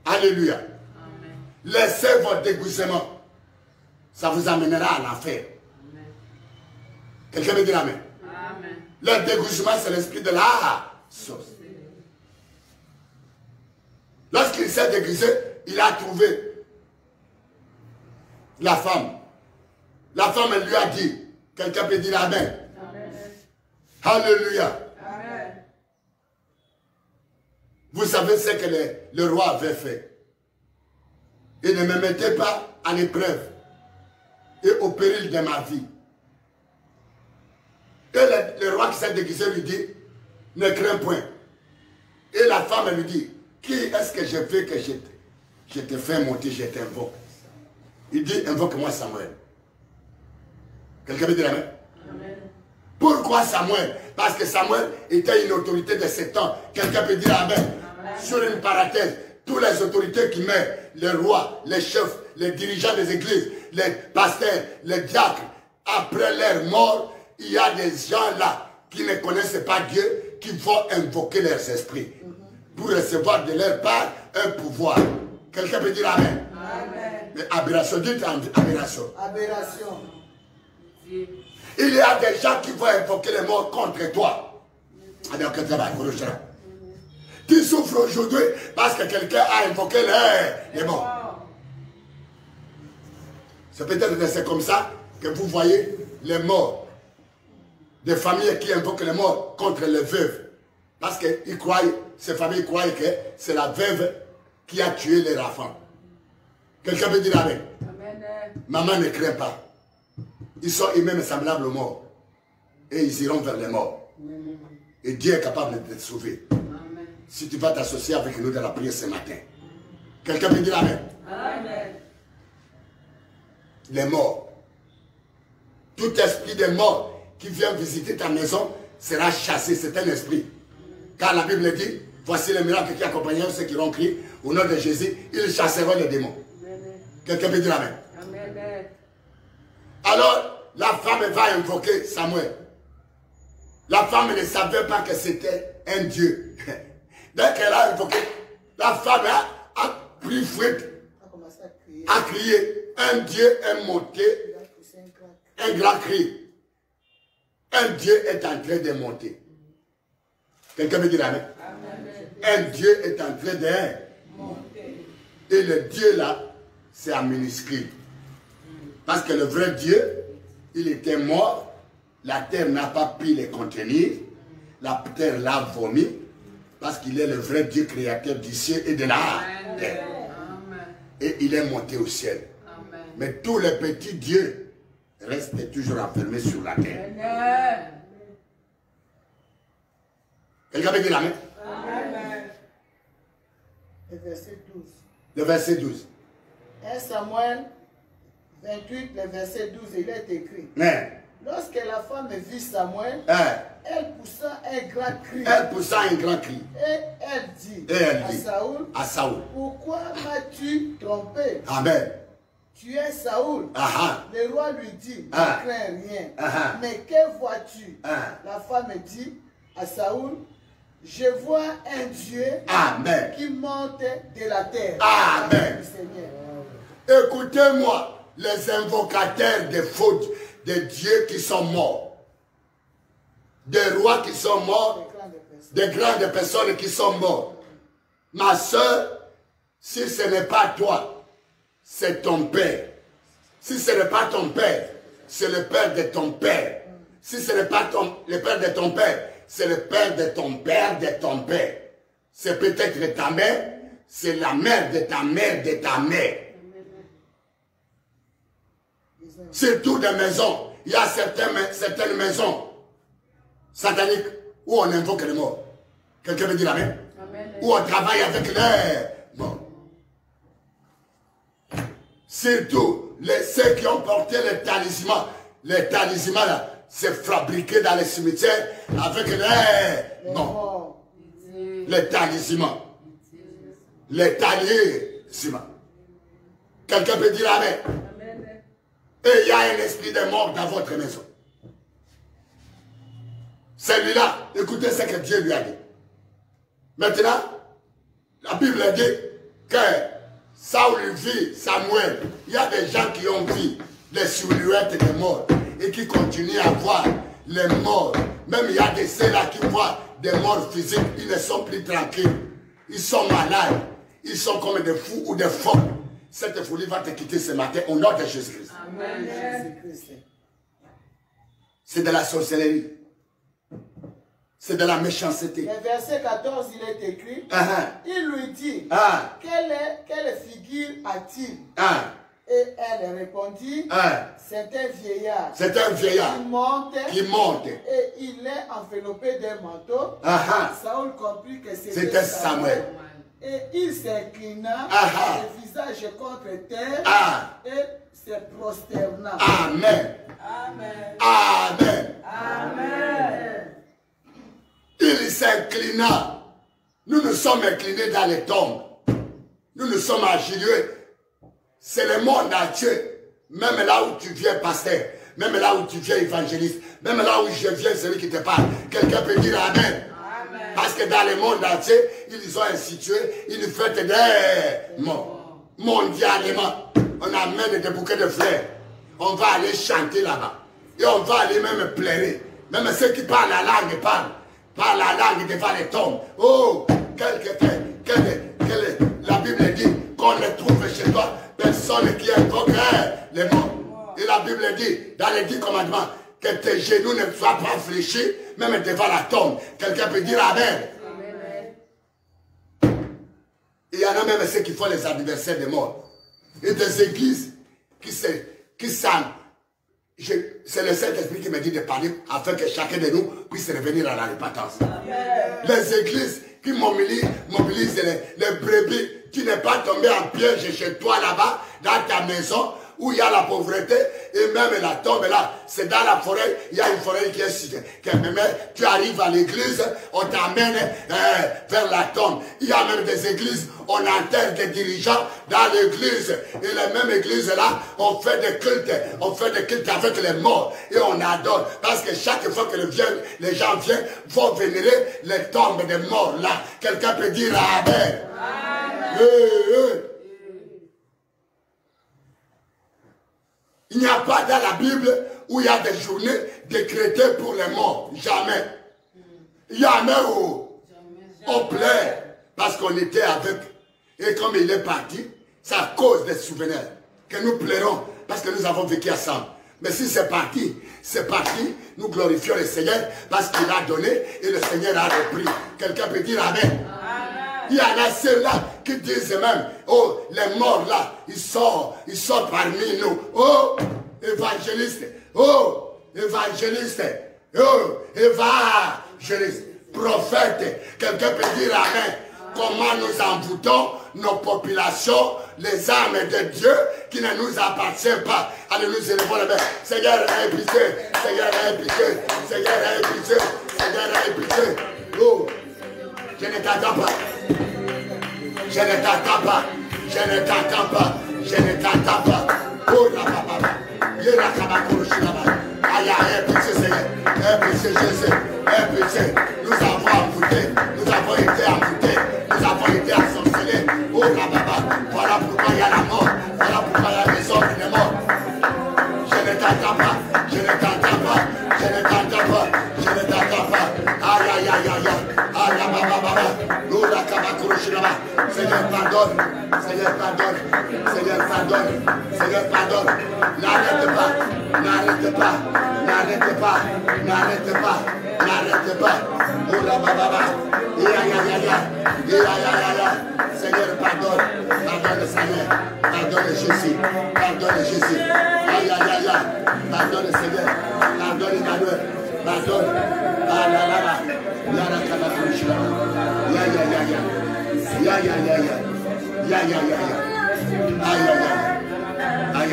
Alléluia. Amen. Laissez votre déguisement. Ça vous amènera à l'enfer. Quelqu'un me dit amen. Amen. Le déguisement, c'est l'esprit de la sorcellerie. Lorsqu'il s'est déguisé, il a trouvé la femme. La femme, elle lui a dit, quelqu'un peut dire amen. Amen. Alléluia. Amen. Vous savez ce que le roi avait fait. Il ne me mettait pas en épreuve et au péril de ma vie. Et le roi qui s'est déguisé lui dit, ne crains point. Et la femme elle lui dit, qui est-ce que j'ai fait que je te fais monter, je t'invoque. Il dit, invoque-moi Samuel. Quelqu'un veut dire amen? Amen. Pourquoi Samuel? Parce que Samuel était une autorité de 7 ans. Quelqu'un peut dire amen. Amen. Sur une parenthèse, toutes les autorités qui mettent, les rois, les chefs, les dirigeants des églises, les pasteurs, les diacres, après leur mort, il y a des gens là qui ne connaissent pas Dieu, qui vont invoquer leurs esprits pour recevoir de leur part un pouvoir. Quelqu'un peut dire amen. Amen. Mais aberration, dites aberration. Aberration. Il y a des gens qui vont invoquer les morts contre toi. Tu souffres aujourd'hui parce que quelqu'un a invoqué les morts. C'est peut-être c'est comme ça que vous voyez les morts. Des familles qui invoquent les morts contre les veuves. Parce que ces familles croient que c'est la veuve qui a tué les enfants. Quelqu'un peut dire amen. Amen. Maman ne craint pas. Ils sont eux-mêmes semblables aux morts. Et ils iront vers les morts. Et Dieu est capable de te sauver. Amen. Si tu vas t'associer avec nous dans la prière ce matin. Quelqu'un peut dire amen. Amen. Les morts. Tout esprit de mort qui vient visiter ta maison sera chassé. C'est un esprit. Car la Bible dit, voici les miracles qui accompagneront ceux qui l'ont crié. Au nom de Jésus, ils chasseront les démons. Quelqu'un peut dire amen. Amen. Alors, la femme va invoquer Samuel. La femme ne savait pas que c'était un Dieu. Dès qu'elle a invoqué, la femme a pris fuite, a crié. Un Dieu est monté, un grand cri. Un Dieu est en train de monter. Quelqu'un veut dire amen. Un Dieu est en train de monter. Et le Dieu là, c'est en minuscule. Parce que le vrai Dieu, il était mort, la terre n'a pas pu le contenir, la terre l'a vomi, parce qu'il est le vrai Dieu créateur du ciel et de la terre. Et il est monté au ciel. Amen. Mais tous les petits dieux restent toujours enfermés sur la terre. Amen. Quelqu'un veut dire amen? Amen. Le verset 12. Le verset 12. 1 Samuel 28, le verset 12, il est écrit. Mais, Lorsque la femme vit Samuel, elle poussa un grand cri. elle poussa un grand cri Et elle dit à Saoul, pourquoi m'as-tu trompé? amen. Tu es Saoul. Aha. Le roi lui dit, ne Ah. crains rien. Ah. Mais que vois-tu? Ah. La femme dit à Saoul, je vois un Dieu Amen. qui monte de la terre. Amen. Du Seigneur. Écoutez-moi, les invocateurs des fautes, des dieux qui sont morts, des rois qui sont morts, des grandes personnes qui sont mortes. Ma soeur, si ce n'est pas toi, c'est ton père. Si ce n'est pas ton père, c'est le père de ton père. Si ce n'est pas le père de ton père, c'est le père de ton père de ton père. C'est peut-être ta mère, c'est la mère de ta mère de ta mère. Surtout des maisons. Il y a certaines maisons sataniques où on invoque les morts. Quelqu'un veut dire amen? Amen. Où on travaille avec les morts. Surtout ceux qui ont porté les talismans là, c'est fabriqué dans les cimetières avec les talismans. Les talismans. Quelqu'un peut dire amen. Et il y a un esprit de mort dans votre maison. Celui-là, écoutez ce que Dieu lui a dit. Maintenant, la Bible dit que Saül vit Samuel. Il y a des gens qui ont vu les silhouettes des morts et qui continuent à voir les morts. Même il y a des ceux-là qui voient des morts physiques, ils ne sont plus tranquilles. Ils sont malades. Ils sont comme des fous ou des folles. Cette folie va te quitter ce matin au nom de Jésus-Christ. C'est de la sorcellerie. C'est de la méchanceté. Le verset 14, il est écrit. Il lui dit, quelle figure a-t-il? Et elle répondit, c'est un vieillard. C'est un vieillard qui monte. Et il est enveloppé d'un manteau. Saül comprit que c'était Samuel. Et il s'inclina, le visage contre terre, et se prosterna. Amen. Amen. Amen. Amen. Il s'inclina. Nous nous sommes inclinés dans les tombes. Nous nous sommes agenouillés. C'est le monde entier. Même là où tu viens, pasteur. Même là où tu viens, évangéliste. Même là où je viens, celui qui te parle. Quelqu'un peut dire Amen. Parce que dans le monde entier, ils ont institué une fête des morts. Mondialement, on amène des bouquets de fleurs. On va aller chanter là-bas. Et on va aller même pleurer. Même ceux qui parlent la langue parlent la langue devant les tombes. Oh, la Bible dit qu'on ne trouve chez toi personne qui invoque les morts. Et la Bible dit, dans les 10 commandements, que tes genoux ne soient pas fléchis, même devant la tombe. Quelqu'un peut dire Amen. Il y en a même ceux qui font les anniversaires des morts. Et des églises qui savent. C'est le Saint-Esprit qui me dit de parler afin que chacun de nous puisse revenir à la repentance. Les églises qui mobilisent les brebis. Tu n'es pas tombé en piège chez toi là-bas, dans ta maison, où il y a la pauvreté, et même la tombe là, c'est dans la forêt, il y a une forêt qui est citée. Tu arrives à l'église, on t'amène vers la tombe. Il y a même des églises, on enterre des dirigeants dans l'église. Et les mêmes églises là, on fait des cultes avec les morts. Et on adore. Parce que chaque fois que les gens viennent, vont vénérer les tombes des morts là. Quelqu'un peut dire Amen. Il n'y a pas dans la Bible où il y a des journées décrétées pour les morts. Jamais. Jamais où on pleure parce qu'on était avec. Et comme il est parti, c'est à cause des souvenirs que nous pleurons parce que nous avons vécu ensemble. Mais si c'est parti, nous glorifions le Seigneur parce qu'il a donné et le Seigneur a repris. Quelqu'un peut dire Amen. Il y en a ceux-là qui disent même, oh, les morts là, ils sont parmi nous. Oh, évangéliste, oh, évangéliste, oh, évangéliste, prophète. Quelqu'un peut dire Amen. Comment nous envoûtons nos populations, les âmes de Dieu qui ne nous appartiennent pas. Allez, nous élevons les mains. Seigneur, aie pitié, Seigneur, aie pitié, Seigneur, aie pitié, Seigneur, aie pitié. Oh, je ne t'attends pas. Je ne t'attends pas. Je ne t'attends pas. Je ne t'attends pas. Oh la papa. Il la kabakurushi là-bas. Aïe, aïe, pitié Seigneur. Pitié Jésus. Pitié. Nous avons amputé. Nous avons été amputés. Nous avons été assorcelés. Oh la papa. Voilà pourquoi il y a la mort. Voilà pourquoi il y a les hommes qui sont morts. Je ne t'attends pas. Je ne t'attends pas. Je ne t'attends pas. Je ne t'attends pas. Aïe, aïe, aïe, aïe. Aïe, baba. Nous la kabakurushi là-bas. Seigneur, pardonne. Seigneur, pardonne. Seigneur, pardonne. Seigneur, pardonne. N'arrête pas. N'arrête pas. N'arrête pas. N'arrête pas. N'arrête pas. Oh la baba. Seigneur, pardonne. Pardonne, Seigneur. Pardonne, Jésus. Pardonne, Jésus. Aïe, aïe, aïe, aïe. Pardonne, Seigneur. Pardonne, Emmanuel. Pardonne. Ah là là là. Yara kabakurushi là-bas. Ya ya ya ya. Ya ya ya ya. Ya ya ya ya. Aïe aïe aïe. Aïe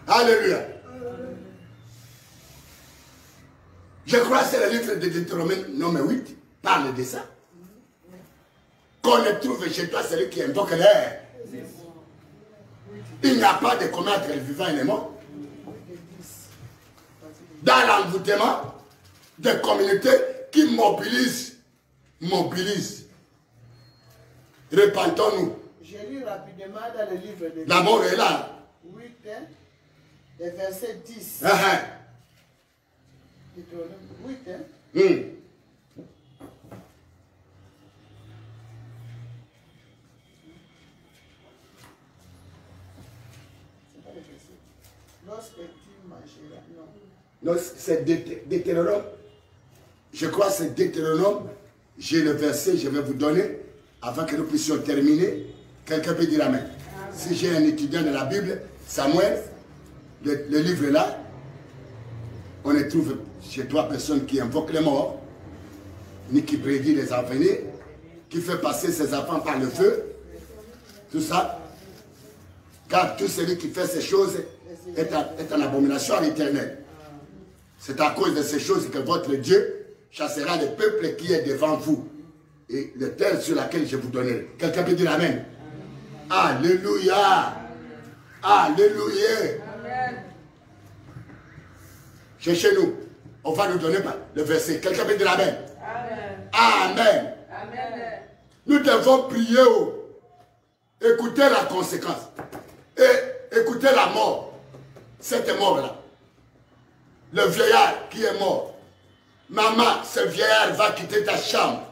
Alléluia. Je crois que c'est le livre de Deutéronome 8 parle de ça. Qu'on ne trouve chez toi celui qui invoque l'air. Il n'y a pas de commun entre le vivant et les morts. Dans l'envoûtement des communautés qui mobilisent. Repentons-nous. Je lis rapidement dans le livre de La mort est là. 8, le verset 10. Deutéronome 8, Lorsque tu mangeras, non. Non, c'est Deutéronome. Je crois que c'est Deutéronome. J'ai le verset, je vais vous donner, afin que nous puissions terminer. Quelqu'un peut dire Amen. Si j'ai un étudiant de la Bible, Samuel, le livre là, on ne trouve chez toi personne qui invoque les morts, ni qui prédit les avenirs, qui fait passer ses enfants par le feu, tout ça. Car tout celui qui fait ces choses est en abomination à l'Éternel. C'est à cause de ces choses que votre Dieu chassera le peuple qui est devant vous et le terre sur laquelle je vous donnerai. Quelqu'un peut dire Amen. Alléluia. Alléluia. Amen. Cherchez-nous. On va nous donner le verset. Quelqu'un peut dire Amen. Amen. Amen. Amen. Nous devons prier. Écoutez la conséquence. Et écoutez la mort. Cette mort-là. Le vieillard qui est mort. Maman, ce vieillard va quitter ta chambre.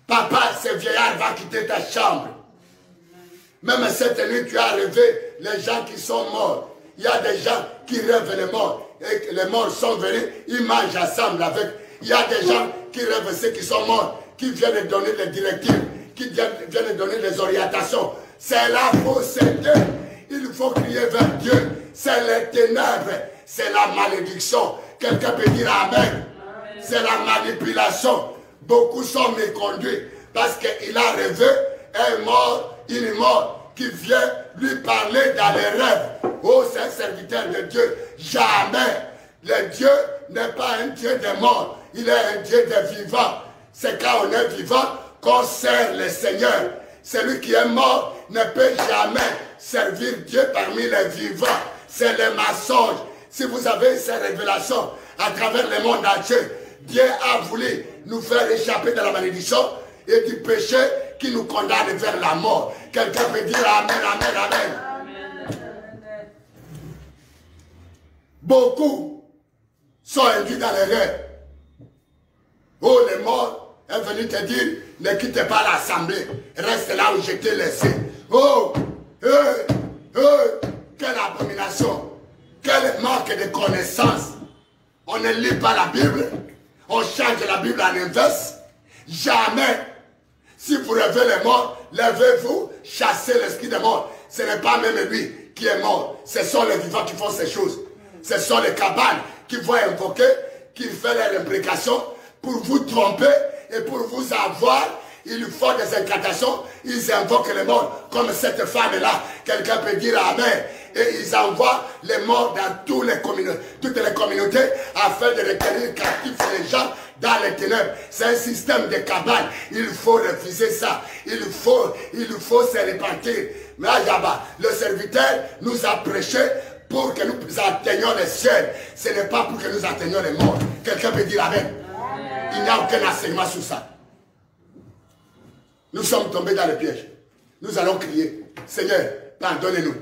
Papa, ce vieillard va quitter ta chambre. Même cette nuit, tu as rêvé les gens qui sont morts. Il y a des gens qui rêvent les morts. Et les morts sont venus, ils mangent ensemble avec. Il y a des gens qui rêvent ceux qui sont morts, qui viennent donner les directives, qui viennent donner les orientations. C'est la fausseté. Il faut crier vers Dieu. C'est les ténèbres. C'est la malédiction. Quelqu'un peut dire Amen. C'est la manipulation. Beaucoup sont méconduits parce qu'il a rêvé une mort qui vient lui parler dans les rêves. Oh, c'est un serviteur de Dieu. Jamais. Le Dieu n'est pas un Dieu des morts. Il est un Dieu des vivants. C'est quand on est vivant qu'on sert le Seigneur. Celui qui est mort ne peut jamais servir Dieu parmi les vivants. C'est le mensonge. Si vous avez ces révélations à travers le monde entier, Dieu a voulu nous faire échapper de la malédiction et du péché qui nous condamne vers la mort. Quelqu'un peut dire Amen, Amen, Amen. Amen. Beaucoup sont induits dans les rêves. Oh, les morts est venu te dire, ne quitte pas l'assemblée, reste là où je t'ai laissé. Oh, quelle abomination, quel manque de connaissance. On ne lit pas la Bible, on change la Bible en inverse. Jamais. Si vous rêvez les morts, levez-vous, chassez l'esprit des morts. Ce n'est pas même lui qui est mort. Ce sont les vivants qui font ces choses. Ce sont les cabanes qui vont invoquer, qui font les imprécations pour vous tromper et pour vous avoir. Ils font des incantations, ils invoquent les morts comme cette femme-là. Quelqu'un peut dire Amen. Et ils envoient les morts dans toutes les communautés afin de retenir captifs les gens dans les ténèbres. C'est un système de cabane. Il faut refuser ça. Il faut se repentir. Mais là, le serviteur nous a prêché pour que nous atteignions les cieux. Ce n'est pas pour que nous atteignions les morts. Quelqu'un peut dire Amen. Il n'y a aucun enseignement sur ça. Nous sommes tombés dans le piège. Nous allons crier, Seigneur, pardonne-nous.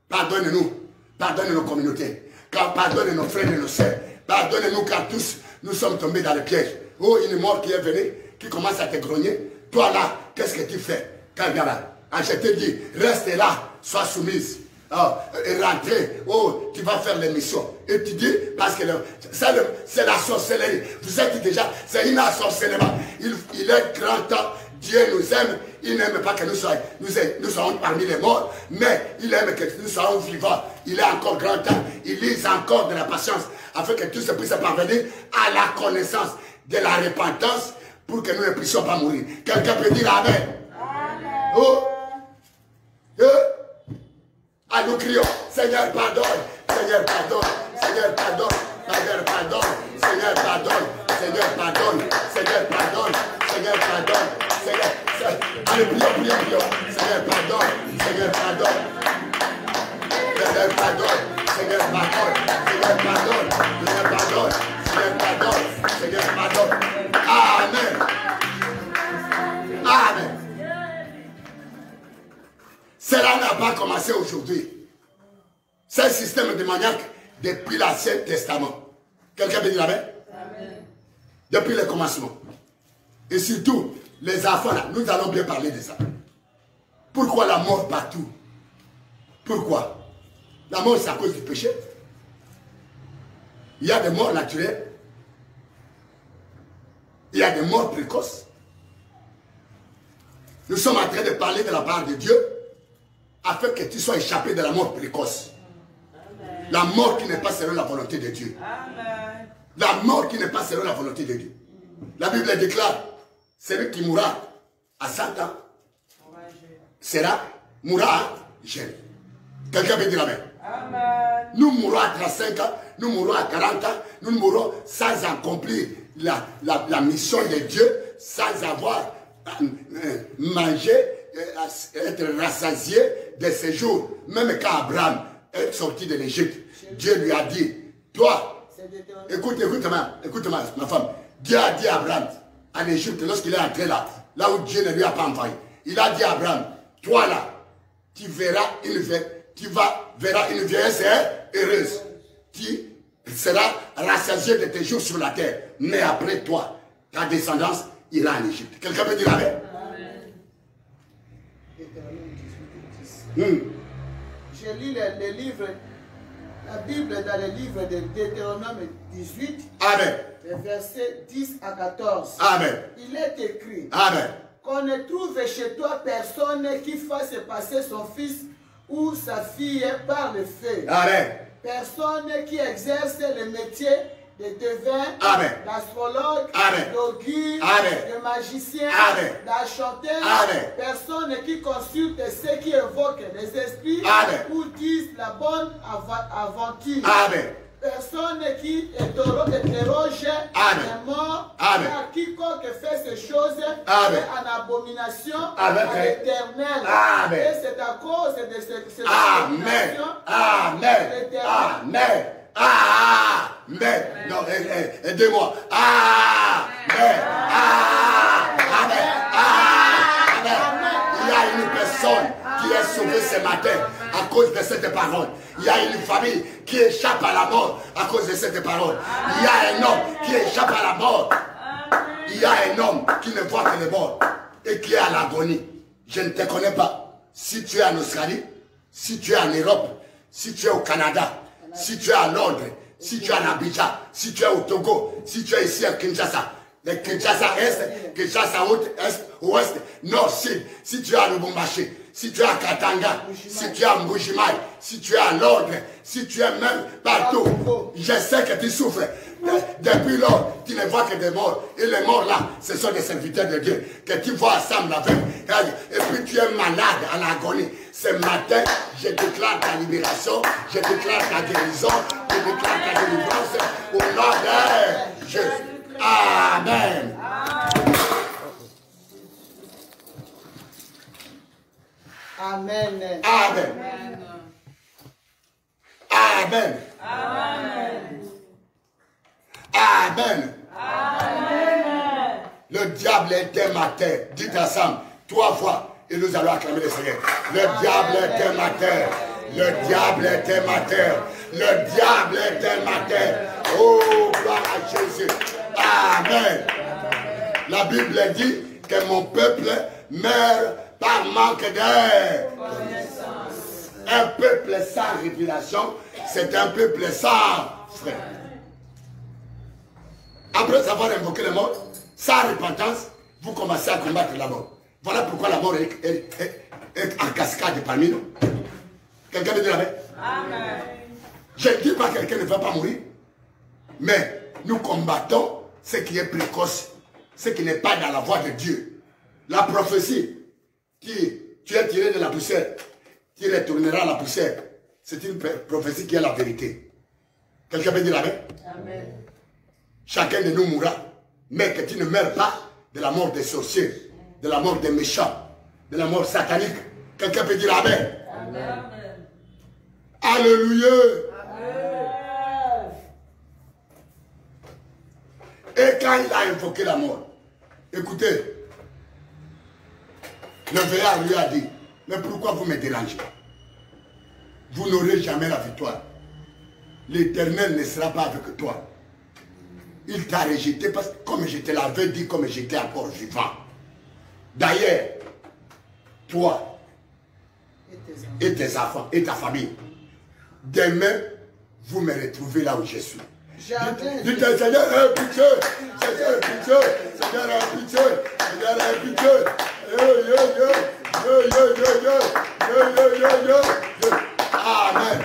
Pardonne-nous. Pardonne nos communautés. Pardonne nos frères et nos sœurs. Pardonne-nous car tous nous sommes tombés dans le piège. Oh, une mort qui est venue, qui commence à te grogner. Toi là, qu'est-ce que tu fais? Quand bien là, je te dis, reste là, sois soumise. Oh, et rentrez, oh, tu vas faire l'émission. Et tu dis, parce que c'est la sorcellerie. Vous êtes déjà, c'est un ensorcellement. Il est grand temps. Dieu nous aime, il n'aime pas que nous soyons parmi les morts, mais il aime que nous soyons vivants. Il est encore grand temps, il lise encore de la patience, afin que tous puissent parvenir à la connaissance de la repentance, pour que nous ne puissions pas mourir. Quelqu'un peut dire Amen. Amen. Oh. Ah, nous crions, Seigneur pardonne, Seigneur pardonne, Seigneur pardonne, Seigneur pardonne, Seigneur pardonne, Seigneur pardonne, Seigneur pardonne, Seigneur pardonne, Seigneur. Allez, prions. Seigneur pardonne, Seigneur pardonne. Seigneur pardonne, Seigneur pardonne, Seigneur pardonne, Seigneur pardonne, Seigneur pardonne, Seigneur pardonne. Amen. Amen. Cela n'a pas commencé aujourd'hui. C'est un système de maniaque depuis l'Ancien Testament. Quelqu'un peut dire Amen? Amen. Depuis le commencement. Et surtout, les enfants là, nous allons bien parler de ça. Pourquoi la mort partout? Pourquoi? La mort, c'est à cause du péché. Il y a des morts naturelles. Il y a des morts précoces. Nous sommes en train de parler de la part de Dieu afin que tu sois échappé de la mort précoce. Amen. La mort qui n'est pas selon la volonté de Dieu. Amen. La mort qui n'est pas selon la volonté de Dieu. La Bible déclare, celui qui mourra à 100 ans mourra jeune. Quelqu'un peut dire Amen. Amen. Nous mourrons à 35 ans, nous mourrons à 40 ans, nous mourrons sans accomplir la mission de Dieu, sans avoir mangé, être rassasié de ses jours. Même quand Abraham est sorti de l'Égypte, Dieu lui a dit, toi, écoute-moi, ma femme, Dieu a dit à Abraham, en Égypte, lorsqu'il est entré là où Dieu ne lui a pas envahi, il a dit à Abraham, toi là, tu verras une vieillesse heureuse. Tu seras rassasié de tes jours sur la terre. Mais après toi, ta descendance ira en Égypte. Quelqu'un peut dire Amen? Je lis les livres, la Bible dans le livre de Deutéronome 18, Amen. Versets 10 à 14. Amen. Il est écrit, Amen, qu'on ne trouve chez toi personne qui fasse passer son fils ou sa fille par le feu. Amen. Personne qui exerce le métier de devin, d'astrologue, d'augure, de magicien, d'enchanteur, personne qui consulte ceux qui évoquent les esprits ou disent la bonne aventure. Personne qui interroge les morts, car quiconque fait ces choses est en abomination à l'Éternel. Et c'est à cause de ces abominations l'Éternel. Amen. Non, aidez-moi. Amen. Amen. Amen. Il y a une personne qui est sauvée ce matin à cause de cette parole. Il y a une famille qui échappe à la mort à cause de cette parole. Il y a un homme qui échappe à la mort. Il y a un homme qui ne voit que les morts et qui est à l'agonie. Je ne te connais pas. Si tu es en Australie, si tu es en Europe, si tu es au Canada, si tu es à Londres, si tu es à Abidjan, si tu es au Togo, si tu es ici à Kinshasa, de Kinshasa Est, Kinshasa Ouest, Nord, Sud, si tu es à Lubumbashi, si tu es à Katanga, si tu es à Mbujimaï, si tu es à Londres, si tu es même partout, je sais que tu souffres. Depuis lors, tu ne vois que des morts. Et les morts là, ce sont des serviteurs de Dieu que tu vois ensemble avec. Et puis tu es malade à l'agonie. Ce matin, je déclare ta libération, je déclare ta guérison, je déclare ta délivrance au nom de Jésus. Amen. Amen. Amen. Amen. Amen. Amen. Le diable est un matin. Dites ensemble 3 fois et nous allons acclamer le Seigneur. Le diable est un matin. Le diable est un matin. Le diable est un matin. Oh, gloire à Jésus. Amen. La Bible dit que mon peuple meurt par manque de connaissance. Un peuple sans révélation, c'est un peuple sans frère. Après avoir invoqué les morts, sans repentance, vous commencez à combattre la mort. Voilà pourquoi la mort est en cascade parmi nous. Quelqu'un me dit la paix? Amen. Je ne dis pas que quelqu'un ne va pas mourir. Mais nous combattons ce qui est précoce, ce qui n'est pas dans la voie de Dieu. La prophétie, qui tu es tiré de la poussière, qui retournera à la poussière, c'est une prophétie qui est la vérité. Quelqu'un peut dire la paix? Amen. Chacun de nous mourra. Mais que tu ne meurs pas de la mort des sorciers, de la mort des méchants, de la mort satanique. Quelqu'un peut dire amen. Amen. Alléluia. Amen. Et quand il a invoqué la mort, écoutez, le veillard lui a dit, mais pourquoi vous me dérangez? Vous n'aurez jamais la victoire. L'Éternel ne sera pas avec toi. Il t'a rejeté parce que comme je te l'avais dit, comme j'étais encore vivant. D'ailleurs, toi et tes enfants et ta famille, demain, vous me retrouvez là où je suis. Dites Seigneur, aie pitié, Seigneur, pitié, Seigneur, aie pitié, Seigneur, aie pitié. Amen.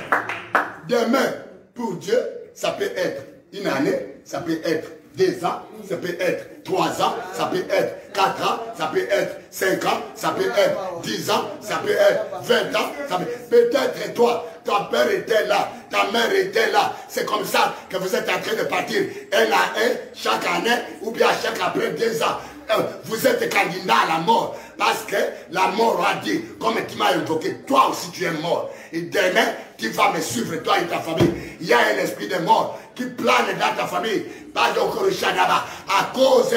Demain, pour Dieu, ça peut être une année, ça peut être 2 ans, ça peut être 3 ans, ça peut être 4 ans, ça peut être 5 ans, ça peut être 10 ans, ça peut être 20 ans, peut-être toi, ton père était là, ta mère était là. C'est comme ça que vous êtes en train de partir un à un, chaque année, ou bien chaque après 2 ans. Vous êtes candidat à la mort, parce que la mort a dit, comme tu m'as invoqué, toi aussi tu es mort. Et demain, tu vas me suivre, toi et ta famille. Il y a un esprit de mort qui plane dans ta famille. Pas encore le Shadaba. À cause,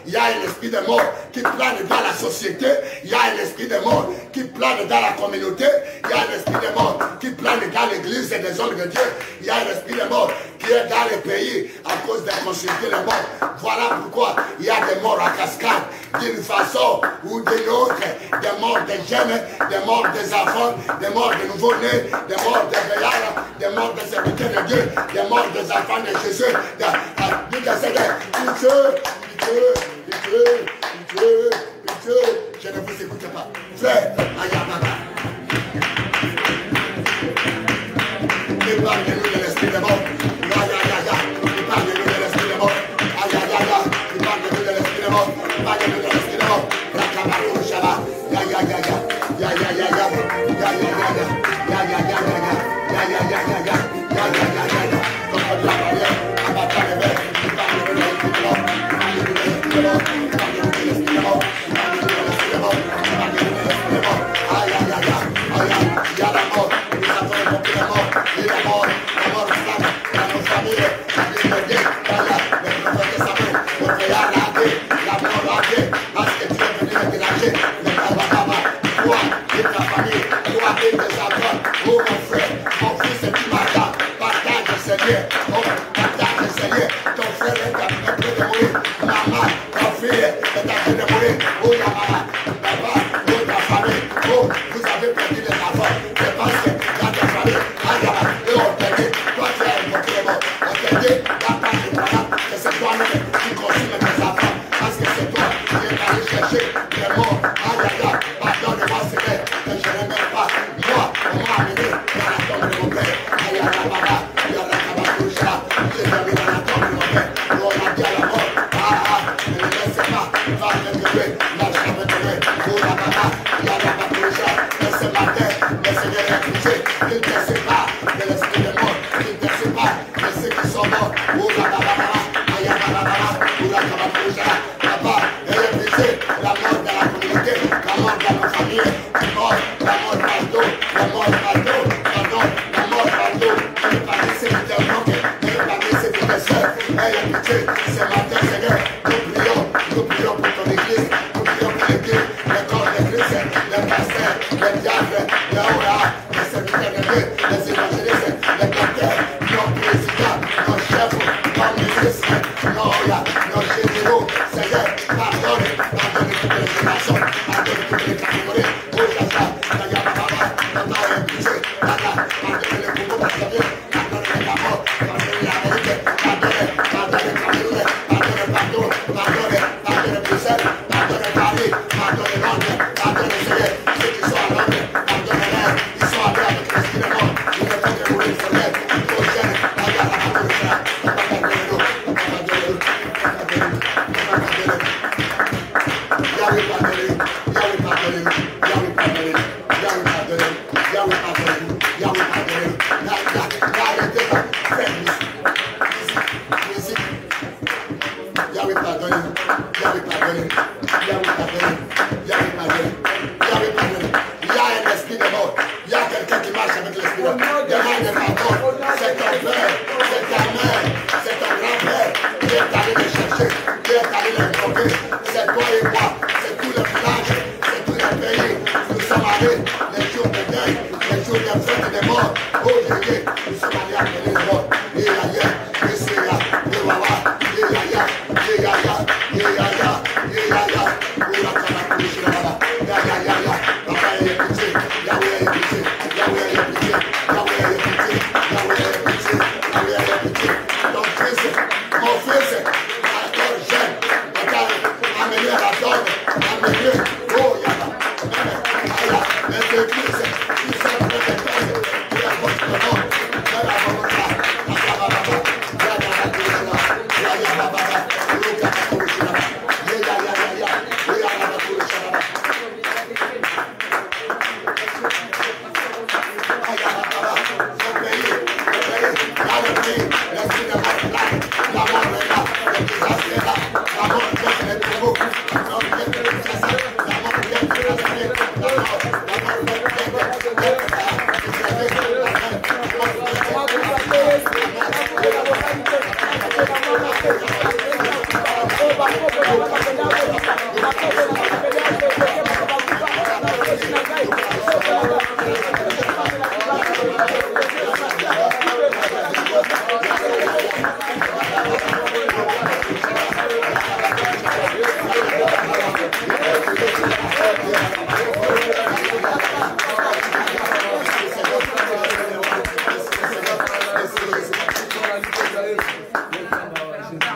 il y a un esprit de mort qui plane dans la société. Il y a un esprit de mort qui plane dans la communauté. Il y a un esprit de mort qui plane dans l'église et des hommes de Dieu. Il y a un esprit de mort qui est dans les pays à cause de consulter les morts. Voilà pourquoi il y a des morts en cascade. D'une façon ou d'une autre. Des morts des jeunes, des morts des enfants, des morts des nouveau-nés, des morts des veillards, des morts des serviteurs de Dieu, des morts des enfants de Jésus. Je ne vous écoute pas. Frère, Ayamaba. Épargnez-nous de l'esprit de mort. Épargnez-nous de l'esprit de mort. Épargnez-nous de l'esprit de mort. Épargnez-nous de l'esprit de mort. Rakabaru Shaba. Pardonne les jours de deuil, les jours de fête des morts. Oh, Jésus, nous sommes allés appeler les morts. Et ailleurs, et c'est là, et wawa, et yaya, et yaya, et yaya, et yaya. Oh, la kama kouchi la baba. Ya, ya, ya, ya. Papa, il est pitié. Yahweh est pitié. Yahweh est pitié. Yahweh est pitié. Yahweh est pitié. Yahweh est pitié. Ton fils, mon fils, encore jeune, amené à la donne, amené, oh, yaba, mais tes fils, ils sont prêts de faire, qui apportent le monde, de la volonté, la bababa, la bababa, la yababa, le kabakouchaba, ya ya ya ya ya, le yabakouchaba.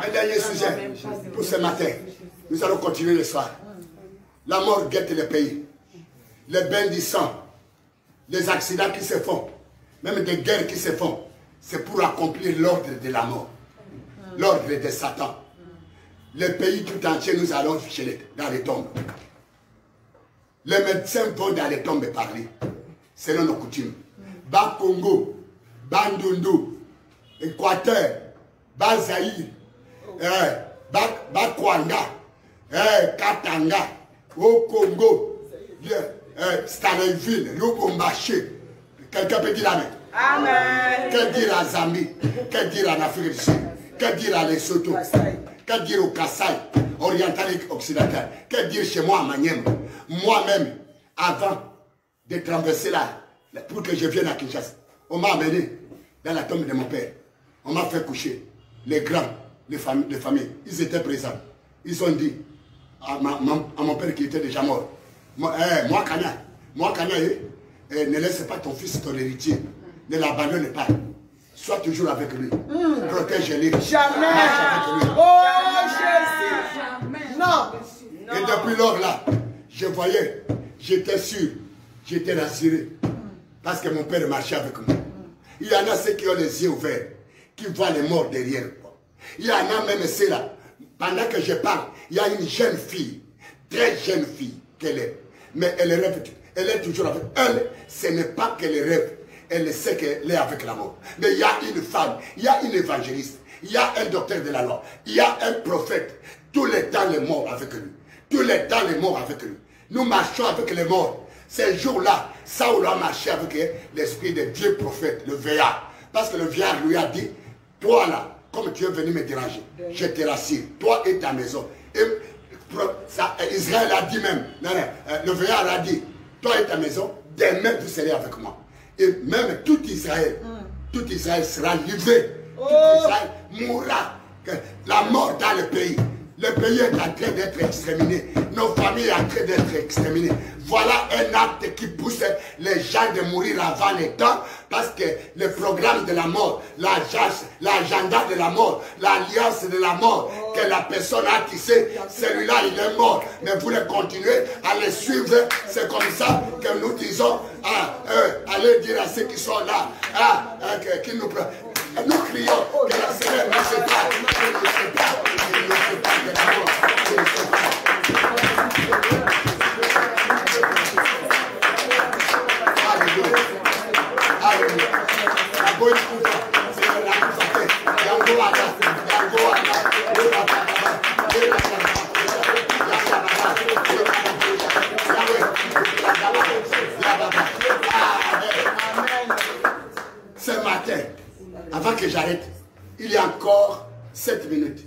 Un dernier sujet pour ce matin. Nous allons continuer le soir. La mort guette le pays. Les bains du sang, les accidents qui se font, même des guerres qui se font, c'est pour accomplir l'ordre de la mort, l'ordre de Satan. Le pays tout entier, nous allons dans les tombes. Les médecins vont dans les tombes parler, selon nos coutumes. Bas Congo, Bas Ndundu, Équateur, Bas Zaïre, Bas Kwanga, Katanga, au Congo, Stalinville, Lubumbashi. Quelqu'un peut dire Amen. Amen. Que dire à Zambie? Que dire en Afrique du Sud? Que dire à Lesotho? Que dire au Kassai, oriental et occidental? Que dire chez moi à Manième? Moi-même, avant de traverser là, pour que je vienne à Kinshasa, on m'a amené dans la tombe de mon père. On m'a fait coucher. Les grands, les familles, ils étaient présents. Ils ont dit à mon père qui était déjà mort, moi, Kanya, ne laisse pas ton fils, ton héritier. Ne l'abandonne pas. Sois toujours avec lui. Protège-le. Jamais. Marche avec lui. Oh Jésus. Non. Et depuis lors là, je voyais, j'étais sûr, j'étais rassuré. Parce que mon père marchait avec moi. Il y en a ceux qui ont les yeux ouverts, qui voient les morts derrière. Il y en a même ceux-là. Pendant que je parle, il y a une jeune fille, très jeune fille qu'elle est. Mais elle rêve, elle est toujours avec elle. Ce n'est pas qu'elle rêve, elle sait qu'elle est avec la mort. Mais il y a une femme, il y a une évangéliste, il y a un docteur de la loi, il y a un prophète. Tous les temps les morts avec lui. Tous les temps les morts avec lui. Nous marchons avec les morts. Ces jours-là, Saoul a marché avec l'esprit des vieux prophètes, le vieillard. Parce que le vieillard lui a dit, toi là, comme tu es venu me déranger, je te rassure, toi et ta maison. Et Israël a dit même, le vieillard a dit, toi et ta maison, demain vous serez avec moi. Et même tout Israël sera livré. Tout Israël mourra. La mort dans le pays. Le pays est en train d'être exterminé. Nos familles sont en train d'être exterminées. Voilà un acte qui pousse les gens de mourir avant le temps parce que le programme de la mort, l'agenda de la mort, l'alliance de la mort que la personne a tissé, celui-là il est mort. Mais vous le continuez à le suivre. C'est comme ça que nous disons allez dire à ceux qui sont là, qui nous crions que le Seigneur ne sait pas, qu'il ne sait pas, qu'il ne sait pas de la mort, qu'il ne sait pas. Alléluia. Alléluia. La bonne coupe, c'est la coupe. Yangoana, ce matin, avant que j'arrête, il y a encore 7 minutes.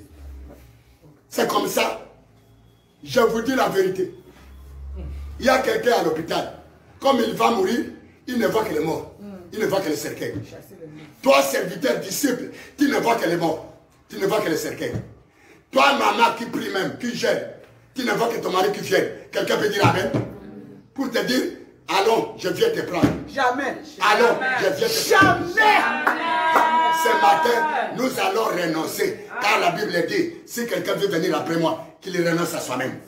C'est comme ça. Je vous dis la vérité. Il y a quelqu'un à l'hôpital. comme il va mourir, il ne voit que les morts. Il ne voit que les cercueils. Toi, serviteur, disciple, tu ne vois que les morts. Tu ne vois que les cercueils. Toi, maman qui prie même, qui gêne, tu ne vois que ton mari qui vient. Quelqu'un peut dire amen? Pour te dire, allons, je viens te prendre. Jamais. Allons, je viens te prendre. Jamais. Ce matin, nous allons renoncer. Car la Bible dit, si quelqu'un veut venir après moi, qu'il renonce à soi-même.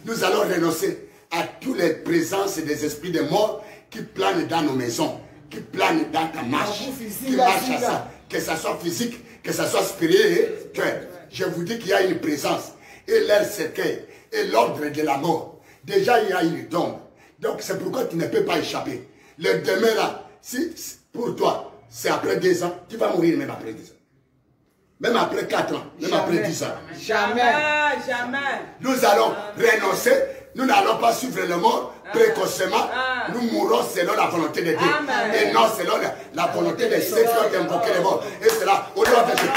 Nous allons renoncer à toutes les présences des esprits de mort qui planent dans nos maisons, qui planent dans ta marche, qui marchent à ça, que ça soit physique, que ça soit spirituel. Je vous dis qu'il y a une présence et leur cercueil et l'ordre de la mort. Déjà, il y a une tombe. Donc, c'est pourquoi tu ne peux pas échapper. Le demain là, si pour toi, c'est après 2 ans, tu vas mourir même après 10 ans. Même après 4 ans, même après 10 ans. Jamais. Jamais. Nous allons renoncer. Nous n'allons pas suivre le mort précocement. Nous mourrons selon la volonté de Dieu. Et non selon la volonté de ceux qui ont invoqué les morts. Et cela, au nom de Jésus.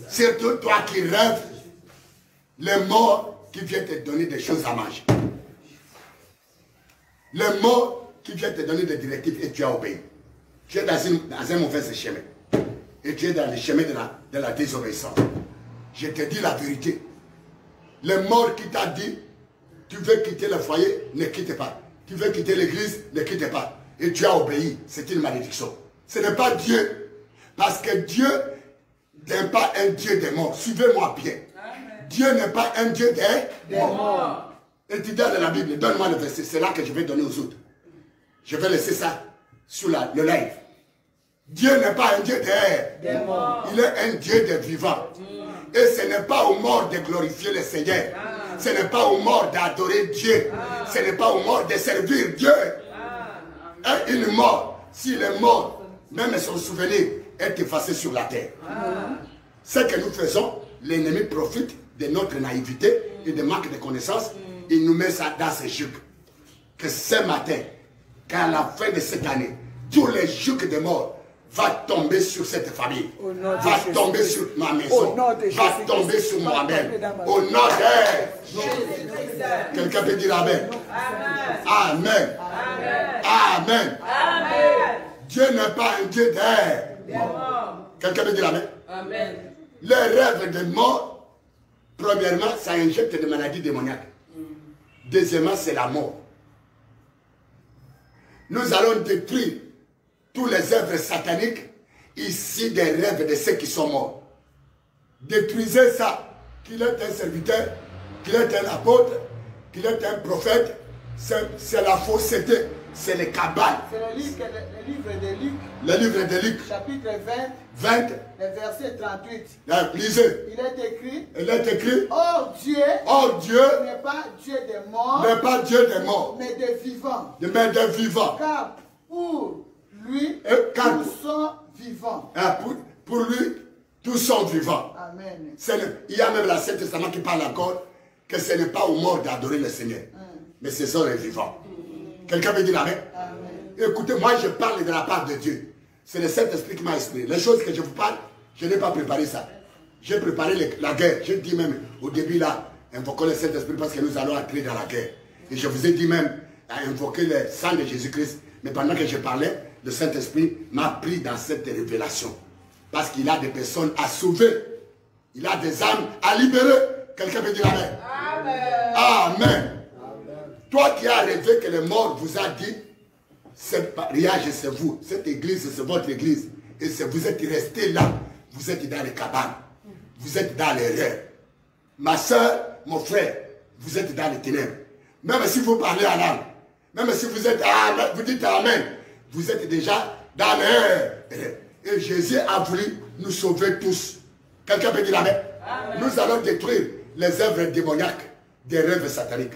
Surtout toi qui rêves, le mort qui vient te donner des choses à manger. Le mort qui vient te donner des directives et tu as obéi. Tu es dans un mauvais chemin. Et tu es dans le chemin de la désobéissance. Je te dis la vérité. Le mort qui t'a dit, tu veux quitter le foyer, ne quitte pas. Tu veux quitter l'église, ne quitte pas. Et tu as obéi. C'est une malédiction. Ce n'est pas Dieu. Parce que Dieu n'est pas un Dieu des morts. Suivez-moi bien. Amen. Dieu n'est pas un Dieu des morts. Étudiant de la Bible, donne-moi le verset. C'est là que je vais donner aux autres. Je vais laisser ça sur le live. Dieu n'est pas un Dieu des morts. Il est un Dieu des vivants. Et ce n'est pas aux morts de glorifier le Seigneur. Ce n'est pas aux morts d'adorer Dieu. Ce n'est pas aux morts de servir Dieu. Et une mort, s'il est mort, même son souvenir est effacé sur la terre. Ce que nous faisons, l'ennemi profite de notre naïveté et de manque de connaissances. Il nous met ça dans ses jupes. Que ce matin, qu'à la fin de cette année, tous les jours de mort va tomber sur cette famille, va tomber sur ma maison, va tomber sur moi-même. Au nom de Jésus. Quelqu'un peut dire Amen. Amen. Amen. Amen. Dieu n'est pas un Dieu des morts. Quelqu'un peut dire Amen. Amen. Les rêves de mort, premièrement, ça injecte des maladies démoniaques. Deuxièmement, c'est la mort. Nous allons détruire tous les œuvres sataniques ici des rêves de ceux qui sont morts. Détruisez ça, qu'il est un serviteur, qu'il est un apôtre, qu'il est un prophète, c'est la fausseté, c'est le cabal. C'est le livre de Luc. Le livre de Luc. Chapitre 20. Le verset 38. Là, lisez. Il est écrit. Or Dieu n'est pas Dieu des morts. N'est pas Dieu des morts. Mais des vivants. Mais des vivants. Car pour lui, tous sont vivants. Pour lui, Tous sont vivants. Amen. Il y a même l'Ancien Testament qui parle encore que ce n'est pas aux morts d'adorer le Seigneur, mais ce sont les vivants. Quelqu'un veut dire amen? Écoutez, moi je parle de la part de Dieu. C'est le Saint-Esprit qui m'a exprimé. Les choses que je vous parle, je n'ai pas préparé ça. J'ai préparé la guerre. Je dis même au début là, invoquons le Saint-Esprit parce que nous allons entrer dans la guerre. Et je vous ai dit même à invoquer le sang de Jésus-Christ. Mais pendant que je parlais, le Saint-Esprit m'a pris dans cette révélation. Parce qu'il a des personnes à sauver. Il a des âmes à libérer. Quelqu'un peut dire amen. Amen. Amen. Toi qui as rêvé que le mort vous a dit, c'est mariage, c'est vous. Cette église, c'est votre église. Et vous êtes resté là. Vous êtes dans les cabanes. Vous êtes dans les rêves. Ma soeur, mon frère, vous êtes dans les ténèbres. Même si vous parlez en langue, même si vous êtes amen, vous dites amen, vous êtes déjà dans les rêves. Et Jésus a voulu nous sauver tous. Quelqu'un peut dire amen? Amen. Nous allons détruire les œuvres démoniaques des rêves sataniques.